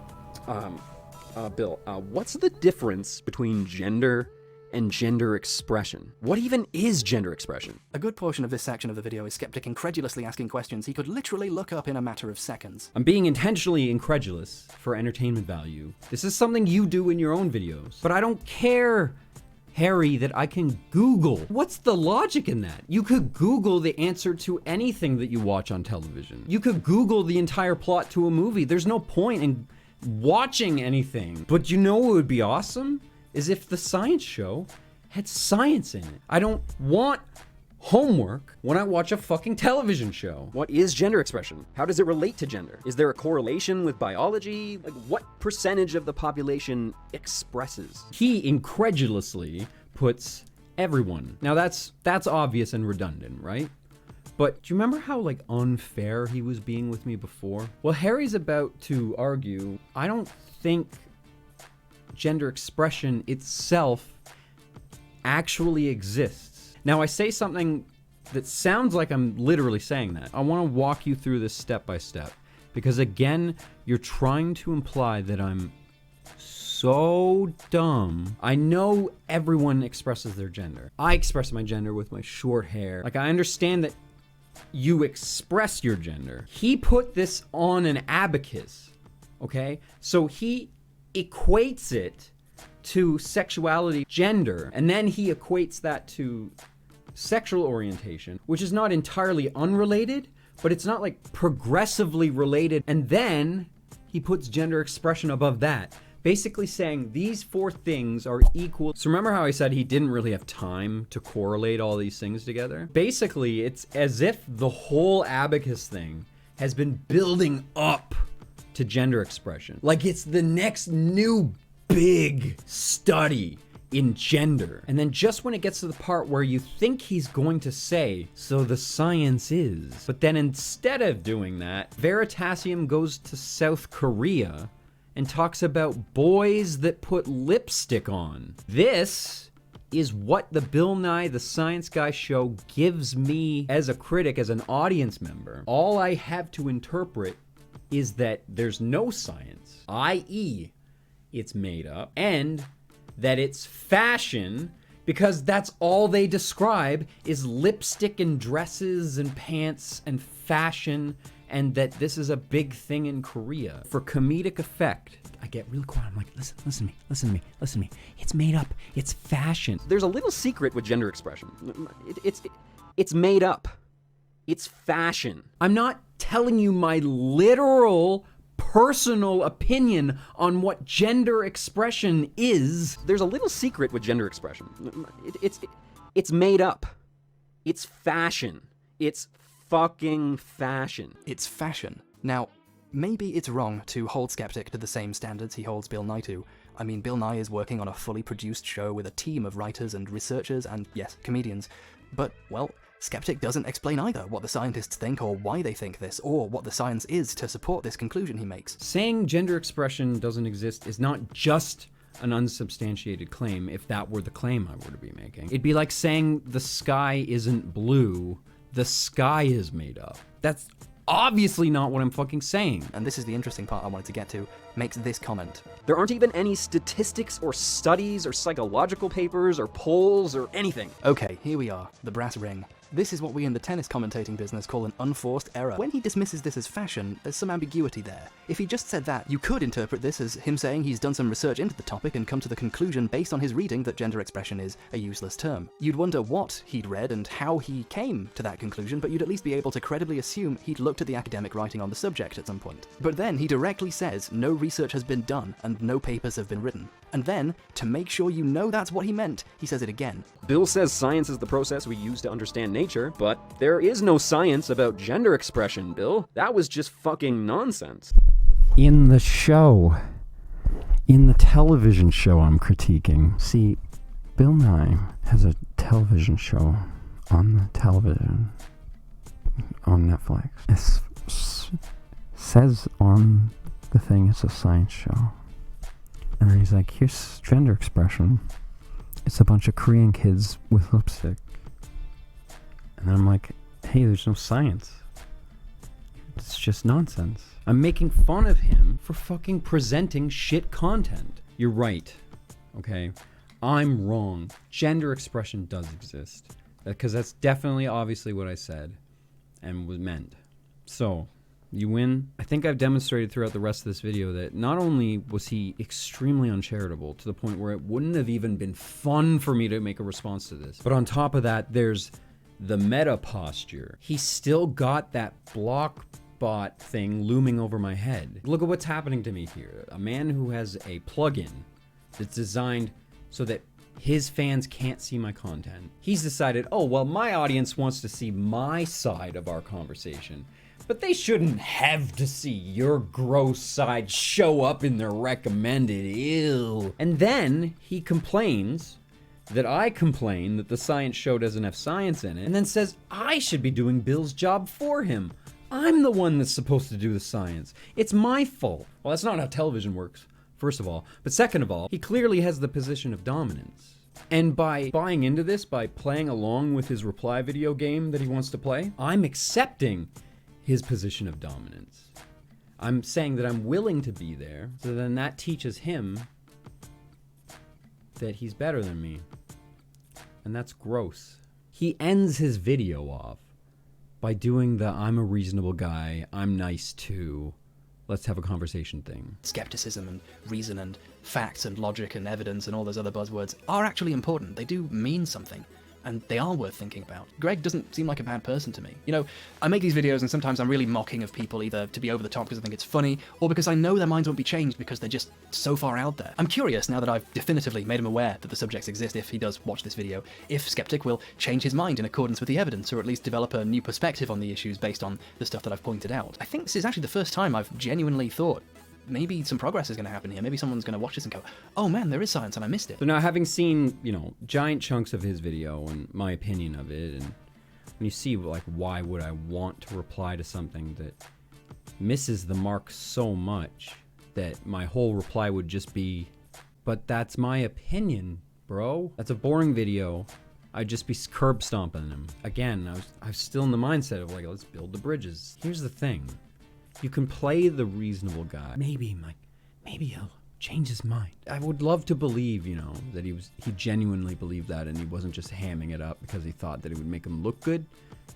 what's the difference between gender and gender expression? What even is gender expression? A good portion of this section of the video is Skeptic incredulously asking questions he could literally look up in a matter of seconds. I'm being intentionally incredulous for entertainment value. This is something you do in your own videos. But I don't care, Harry, that I can Google. What's the logic in that? You could Google the answer to anything that you watch on television. You could Google the entire plot to a movie. There's no point in watching anything. But you know what would be awesome? Is if the science show had science in it. I don't want homework when I watch a fucking television show. What is gender expression? How does it relate to gender? Is there a correlation with biology? Like, what percentage of the population expresses? He incredulously puts everyone. Now that's obvious and redundant, right? But do you remember how like unfair he was being with me before? Well, Harry's about to argue, I don't think gender expression itself actually exists. Now, I say something that sounds like I'm literally saying that. I want to walk you through this step by step, because again, you're trying to imply that I'm so dumb. I know everyone expresses their gender. I express my gender with my short hair. Like, I understand that you express your gender. He put this on an abacus, okay? So he equates it to sexuality, gender, and then he equates that to sexual orientation, which is not entirely unrelated, but it's not like progressively related, and then he puts gender expression above that, basically saying these four things are equal. So remember how I said he didn't really have time to correlate all these things together? Basically, it's as if the whole abacus thing has been building up to gender expression. Like it's the next new big study in gender. And then just when it gets to the part where you think he's going to say, so the science is, but then instead of doing that, Veritasium goes to South Korea and talks about boys that put lipstick on. This is what the Bill Nye the Science Guy show gives me as a critic, as an audience member. All I have to interpret is that there's no science, i.e., it's made up, and that it's fashion, because that's all they describe is lipstick and dresses and pants and fashion, and that this is a big thing in Korea. For comedic effect, I get real quiet. I'm like, listen to me. It's made up. It's fashion. There's a little secret with gender expression. It's made up. It's fashion. I'm not telling you my literal personal opinion on what gender expression is. There's a little secret with gender expression. It's made up. It's fashion. It's fucking fashion. It's fashion. Now, maybe it's wrong to hold Skeptic to the same standards he holds Bill Nye to. I mean, Bill Nye is working on a fully produced show with a team of writers and researchers and, yes, comedians. But, well, Skeptic doesn't explain either what the scientists think or why they think this, or what the science is to support this conclusion he makes. Saying gender expression doesn't exist is not just an unsubstantiated claim if that were the claim I were to be making. It'd be like saying the sky isn't blue, the sky is made up. That's obviously not what I'm fucking saying. And this is the interesting part I wanted to get to, makes this comment. There aren't even any statistics or studies or psychological papers or polls or anything. Okay, here we are, the brass ring. This is what we in the tennis commentating business call an unforced error. When he dismisses this as fashion, there's some ambiguity there. If he just said that, you could interpret this as him saying he's done some research into the topic and come to the conclusion based on his reading that gender expression is a useless term. You'd wonder what he'd read and how he came to that conclusion, but you'd at least be able to credibly assume he'd looked at the academic writing on the subject at some point. But then he directly says no research has been done and no papers have been written. And then, to make sure you know that's what he meant, he says it again. Bill says science is the process we use to understand nature, but there is no science about gender expression, Bill. That was just fucking nonsense. In the television show I'm critiquing, see, Bill Nye has a television show on the television on Netflix. It says on the thing it's a science show. And then he's like, here's gender expression. It's a bunch of Korean kids with lipstick. And I'm like, hey, there's no science. It's just nonsense. I'm making fun of him for fucking presenting shit content. You're right, okay? I'm wrong. Gender expression does exist. Because that's definitely, obviously, what I said and was meant. So, you win. I think I've demonstrated throughout the rest of this video that not only was he extremely uncharitable to the point where it wouldn't have even been fun for me to make a response to this, but on top of that, there's the meta posture. He still got that block bot thing looming over my head. Look at what's happening to me here. A man who has a plugin that's designed so that his fans can't see my content. He's decided, oh, well, my audience wants to see my side of our conversation, but they shouldn't have to see your gross side show up in their recommended. Ew. And then he complains that I complain that the science show doesn't have science in it, and then says I should be doing Bill's job for him. I'm the one that's supposed to do the science. It's my fault. Well, that's not how television works, first of all. But second of all, he clearly has the position of dominance. And by buying into this, by playing along with his reply video game that he wants to play, I'm accepting his position of dominance. I'm saying that I'm willing to be there, so then that teaches him that he's better than me. And that's gross. He ends his video off by doing the I'm a reasonable guy, I'm nice too, let's have a conversation thing. Skepticism and reason and facts and logic and evidence and all those other buzzwords are actually important. They do mean something. And they are worth thinking about. Greg doesn't seem like a bad person to me. You know, I make these videos and sometimes I'm really mocking of people either to be over the top because I think it's funny, or because I know their minds won't be changed because they're just so far out there. I'm curious, now that I've definitively made him aware that the subjects exist, if he does watch this video, if Skeptic will change his mind in accordance with the evidence, or at least develop a new perspective on the issues based on the stuff that I've pointed out. I think this is actually the first time I've genuinely thought maybe some progress is going to happen here. Maybe someone's going to watch this and go, oh man, there is science and I missed it. So now, having seen, you know, giant chunks of his video and my opinion of it, and when you see, like, why would I want to reply to something that misses the mark so much that my whole reply would just be, but that's my opinion, bro. That's a boring video. I'd just be curb stomping him. Again, I was still in the mindset of, like, let's build the bridges. Here's the thing. You can play the reasonable guy. Maybe he'll change his mind. I would love to believe, you know, that he genuinely believed that and he wasn't just hamming it up because he thought that it would make him look good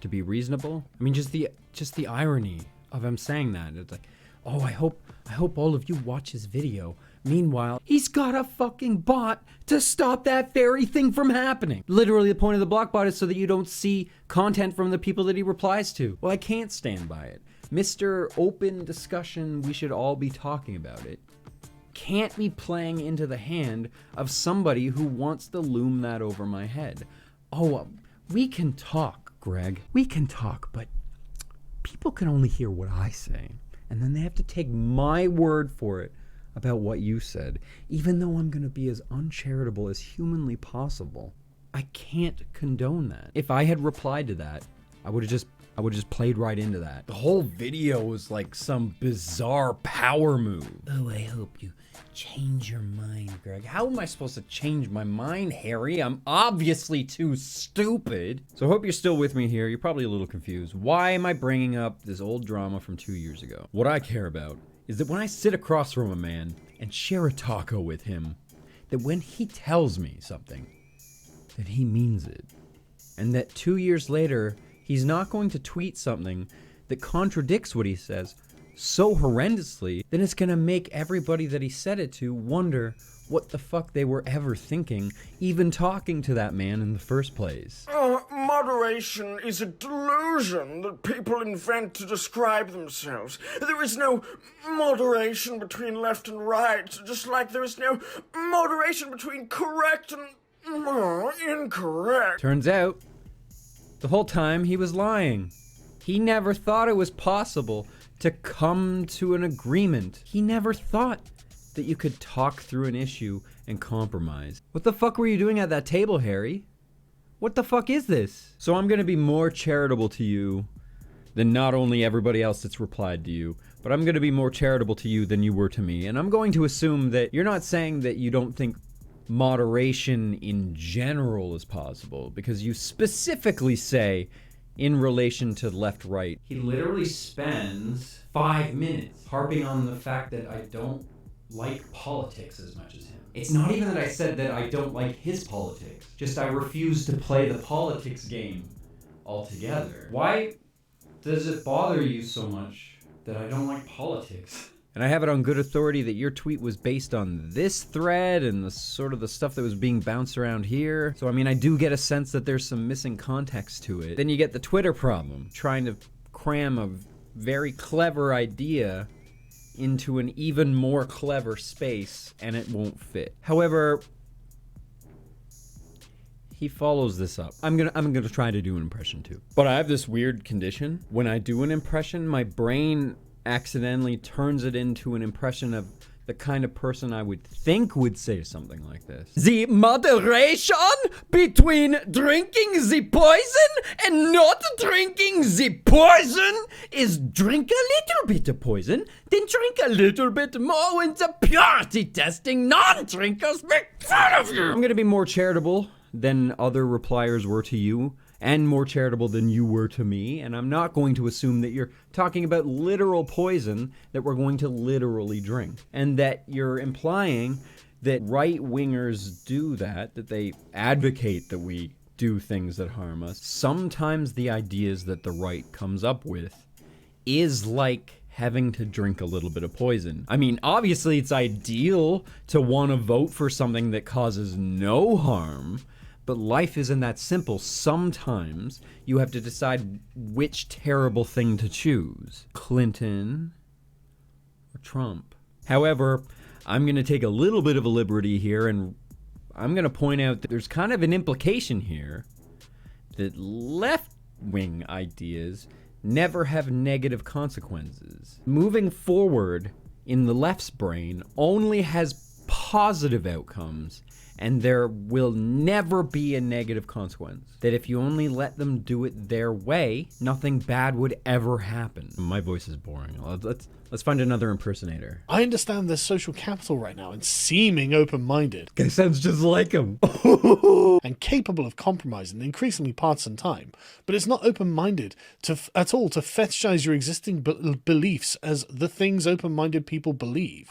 to be reasonable. I mean, just the irony of him saying that. It's like, oh, I hope all of you watch his video. Meanwhile, he's got a fucking bot to stop that very thing from happening. Literally, the point of the block bot is so that you don't see content from the people that he replies to. Well, I can't stand by it. Mr. Open Discussion, we should all be talking about it, can't be playing into the hand of somebody who wants to loom that over my head. Oh, we can talk, Greg. We can talk, but people can only hear what I say. And then they have to take my word for it about what you said, even though I'm going to be as uncharitable as humanly possible. I can't condone that. If I had replied to that, I would have just played right into that. The whole video was like some bizarre power move. Oh, I hope you change your mind, Greg. How am I supposed to change my mind, Harry? I'm obviously too stupid. So I hope you're still with me here. You're probably a little confused. Why am I bringing up this old drama from 2 years ago? What I care about is that when I sit across from a man and share a taco with him, that when he tells me something, that he means it. And that 2 years later, he's not going to tweet something that contradicts what he says so horrendously that it's going to make everybody that he said it to wonder what the fuck they were ever thinking, even talking to that man in the first place. Moderation is a delusion that people invent to describe themselves. There is no moderation between left and right, just like there is no moderation between correct and incorrect. Turns out, the whole time he was lying. He never thought it was possible to come to an agreement. He never thought that you could talk through an issue and compromise. What the fuck were you doing at that table, Harry? What the fuck is this? So I'm gonna be more charitable to you than not only everybody else that's replied to you, but I'm gonna be more charitable to you than you were to me. And I'm going to assume that you're not saying that you don't think moderation in general is possible, because you specifically say in relation to left-right. He literally spends 5 minutes harping on the fact that I don't like politics as much as him. It's not even that I said that I don't like his politics, just I refuse to play the politics game altogether. Why does it bother you so much that I don't like politics? And I have it on good authority that your tweet was based on this thread and the sort of the stuff that was being bounced around here. So I mean, I do get a sense that there's some missing context to it. Then you get the Twitter problem, trying to cram a very clever idea into an even more clever space, and it won't fit. However, he follows this up. I'm gonna try to do an impression too. But I have this weird condition. When I do an impression, my brain accidentally turns it into an impression of the kind of person I would think would say something like this. The moderation between drinking the poison and not drinking the poison is drink a little bit of poison, then drink a little bit more when the purity testing non-drinkers make fun of you. I'm gonna be more charitable than other repliers were to you, and more charitable than you were to me, and I'm not going to assume that you're talking about literal poison that we're going to literally drink, and that you're implying that right-wingers do that they advocate that we do things that harm us. Sometimes the ideas that the right comes up with is like having to drink a little bit of poison. I mean, obviously it's ideal to want to vote for something that causes no harm, but life isn't that simple. Sometimes you have to decide which terrible thing to choose. Clinton or Trump. However, I'm going to take a little bit of a liberty here, and I'm going to point out that there's kind of an implication here that left-wing ideas never have negative consequences. Moving forward in the left's brain only has positive outcomes, and there will never be a negative consequence. That if you only let them do it their way, nothing bad would ever happen. My voice is boring. Let's find another impersonator. I understand there's social capital right now and seeming open-minded. Guy sounds just like him. And capable of compromise in increasingly partisan time, but it's not open-minded at all to fetishize your existing beliefs as the things open-minded people believe.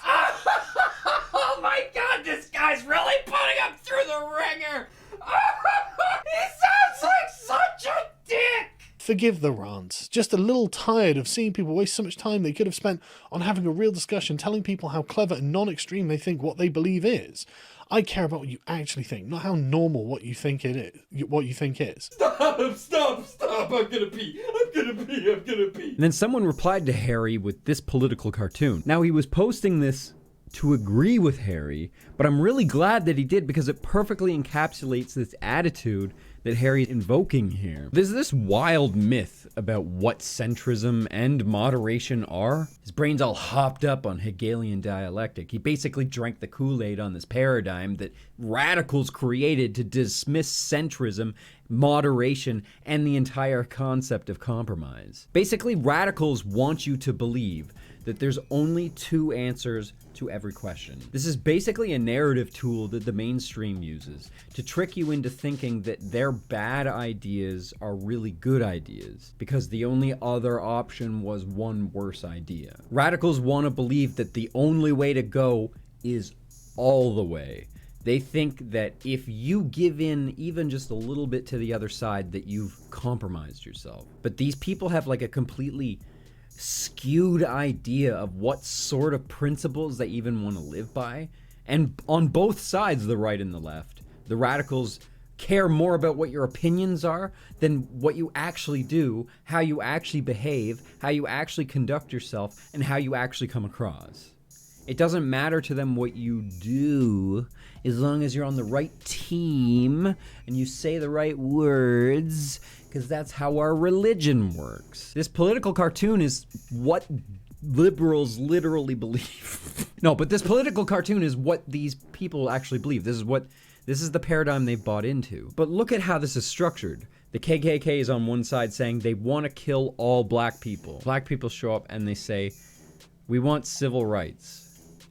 Oh my god, this guy's really putting him through the ringer! He sounds like such a dick! Forgive the rant. Just a little tired of seeing people waste so much time they could have spent on having a real discussion, telling people how clever and non-extreme they think what they believe is. I care about what you actually think, not how normal what you think it is. What you think is. Stop! I'm gonna pee. And then someone replied to Harry with this political cartoon. Now, he was posting this to agree with Harry, but I'm really glad that he did, because it perfectly encapsulates this attitude that Harry's invoking here. There's this wild myth about what centrism and moderation are. His brain's all hopped up on Hegelian dialectic. He basically drank the Kool-Aid on this paradigm that radicals created to dismiss centrism, moderation, and the entire concept of compromise. Basically, radicals want you to believe that there's only two answers to every question. This is basically a narrative tool that the mainstream uses to trick you into thinking that their bad ideas are really good ideas, because the only other option was one worse idea. Radicals want to believe that the only way to go is all the way. They think that if you give in even just a little bit to the other side, that you've compromised yourself. But these people have like a completely skewed idea of what sort of principles they even want to live by. And on both sides, the right and the left, the radicals care more about what your opinions are than what you actually do, how you actually behave, how you actually conduct yourself, and how you actually come across. It doesn't matter to them what you do, as long as you're on the right team and you say the right words, because that's how our religion works. This political cartoon is what liberals literally believe. No, but this political cartoon is what these people actually believe. This is the paradigm they've bought into. But look at how this is structured. The KKK is on one side saying they want to kill all black people. Black people show up and they say, we want civil rights.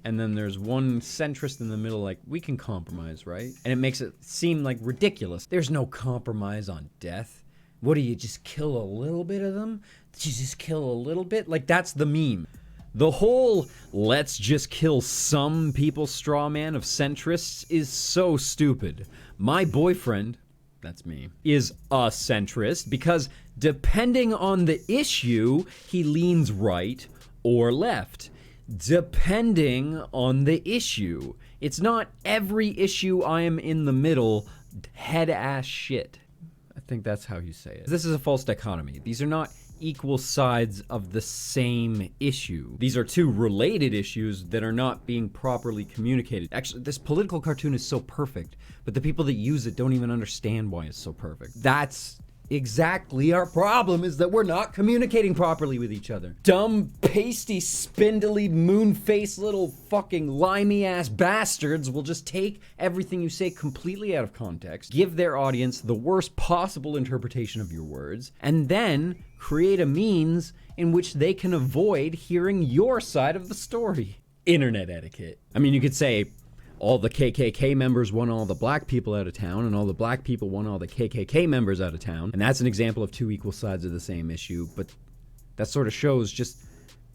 And then there's one centrist in the middle like, we can compromise, right? And it makes it seem like ridiculous. There's no compromise on death. What do you just kill a little bit of them? Did you just kill a little bit? Like, that's the meme. The whole let's just kill some people straw man of centrists is so stupid. My boyfriend, that's me, is a centrist because depending on the issue, he leans right or left. Depending on the issue. It's not every issue I am in the middle, head-ass shit. I think that's how you say it. This is a false dichotomy. These are not equal sides of the same issue. These are two related issues that are not being properly communicated. Actually, this political cartoon is so perfect, but the people that use it don't even understand why it's so perfect. That's exactly our problem, is that we're not communicating properly with each other. Dumb, pasty, spindly, moon-faced little fucking limey-ass bastards will just take everything you say completely out of context, give their audience the worst possible interpretation of your words, and then create a means in which they can avoid hearing your side of the story. Internet etiquette. I mean, you could say, all the KKK members want all the black people out of town, and all the black people want all the KKK members out of town. And that's an example of two equal sides of the same issue, but that sort of shows just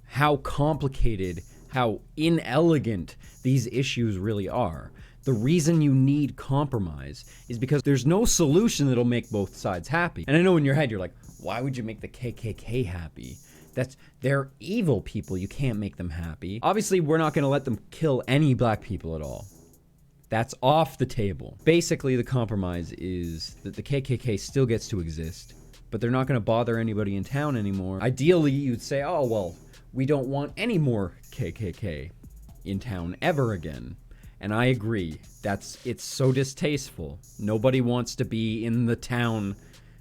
how complicated, how inelegant these issues really are. The reason you need compromise is because there's no solution that'll make both sides happy. And I know in your head you're like, why would you make the KKK happy? They're evil people, you can't make them happy. Obviously, we're not gonna let them kill any black people at all. That's off the table. Basically, the compromise is that the KKK still gets to exist, but they're not gonna bother anybody in town anymore. Ideally, you'd say, oh, well, we don't want any more KKK in town ever again. And I agree, it's so distasteful. Nobody wants to be in the town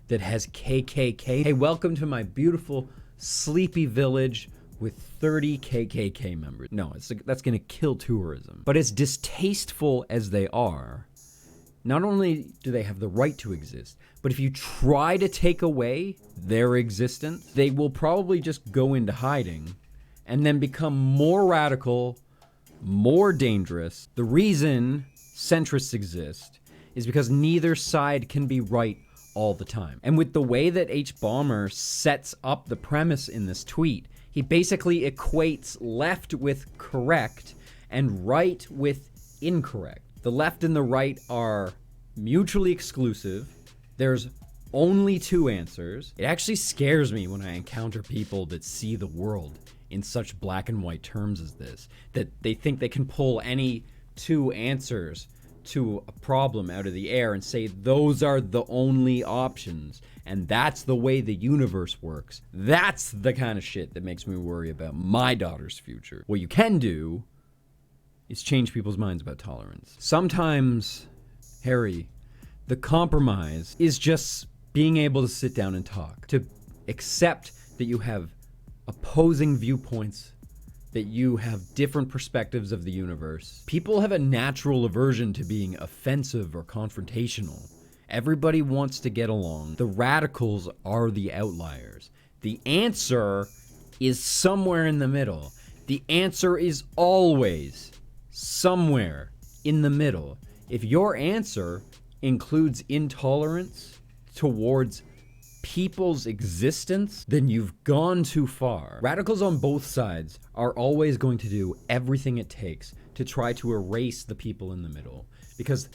that has KKK. Hey, welcome to my beautiful sleepy village with 30 KKK members. No, that's gonna kill tourism. But as distasteful as they are, not only do they have the right to exist, but if you try to take away their existence, they will probably just go into hiding and then become more radical, more dangerous. The reason centrists exist is because neither side can be right all the time. And with the way that H. Bomber sets up the premise in this tweet, he basically equates left with correct and right with incorrect. The left and the right are mutually exclusive. There's only two answers. It actually scares me when I encounter people that see the world in such black and white terms as this, that they think they can pull any two answers to a problem out of the air and say those are the only options, and that's the way the universe works. That's the kind of shit that makes me worry about my daughter's future. What you can do is change people's minds about tolerance. Sometimes, Harry, the compromise is just being able to sit down and talk, to accept that you have opposing viewpoints, that you have different perspectives of the universe. People have a natural aversion to being offensive or confrontational. Everybody wants to get along. The radicals are the outliers. The answer is somewhere in the middle. The answer is always somewhere in the middle. If your answer includes intolerance towards people's existence, then you've gone too far. Radicals on both sides are always going to do everything it takes to try to erase the people in the middle, because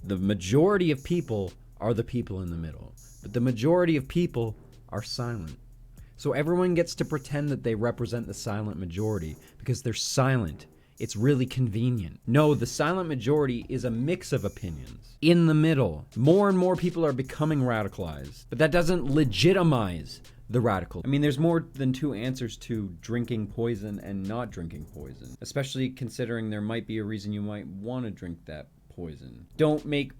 the majority of people are the people in the middle, but the majority of people are silent. So everyone gets to pretend that they represent the silent majority because they're silent. It's really convenient. No, the silent majority is a mix of opinions. In the middle, more and more people are becoming radicalized, but that doesn't legitimize the radical. I mean, there's more than two answers to drinking poison and not drinking poison, especially considering there might be a reason you might want to drink that poison. Don't make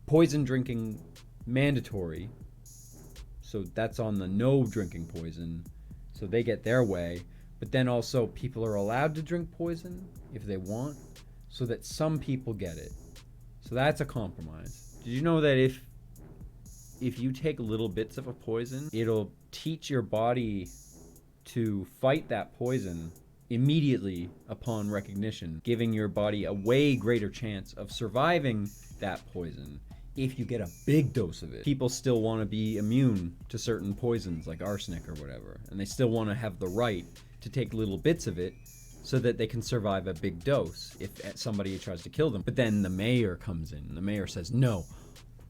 poison drinking mandatory, so that's on the no drinking poison, so they get their way. But then also people are allowed to drink poison if they want, so that some people get it. So that's a compromise. Did you know that if you take little bits of a poison, it'll teach your body to fight that poison immediately upon recognition, giving your body a way greater chance of surviving that poison if you get a big dose of it. People still want to be immune to certain poisons like arsenic or whatever, and they still want to have the right to take little bits of it so that they can survive a big dose if somebody tries to kill them. But then the mayor comes in, and the mayor says, no,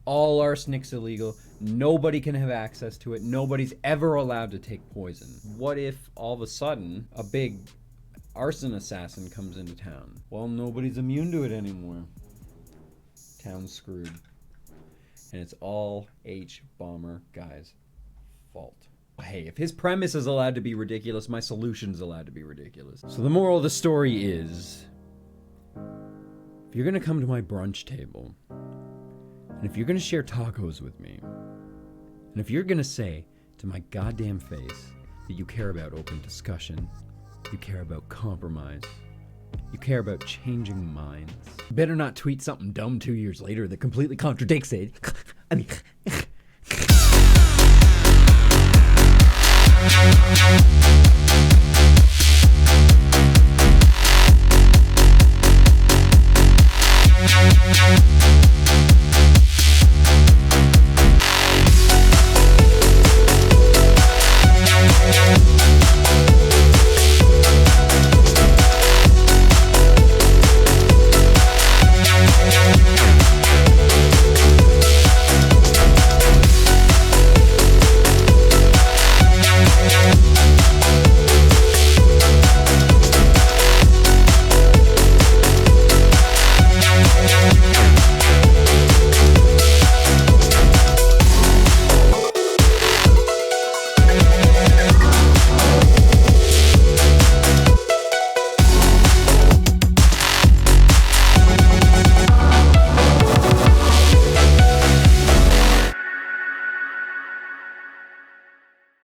all arsenic's illegal, nobody can have access to it, nobody's ever allowed to take poison. What if all of a sudden a big arson assassin comes into town? Well, nobody's immune to it anymore. Town's screwed. And it's all H-Bomber guy's fault. Hey, if his premise is allowed to be ridiculous, my solution's allowed to be ridiculous. So the moral of the story is, if you're gonna come to my brunch table, and if you're gonna share tacos with me, and if you're gonna say to my goddamn face that you care about open discussion, you care about compromise, you care about changing minds, you better not tweet something dumb 2 years later that completely contradicts it. I mean...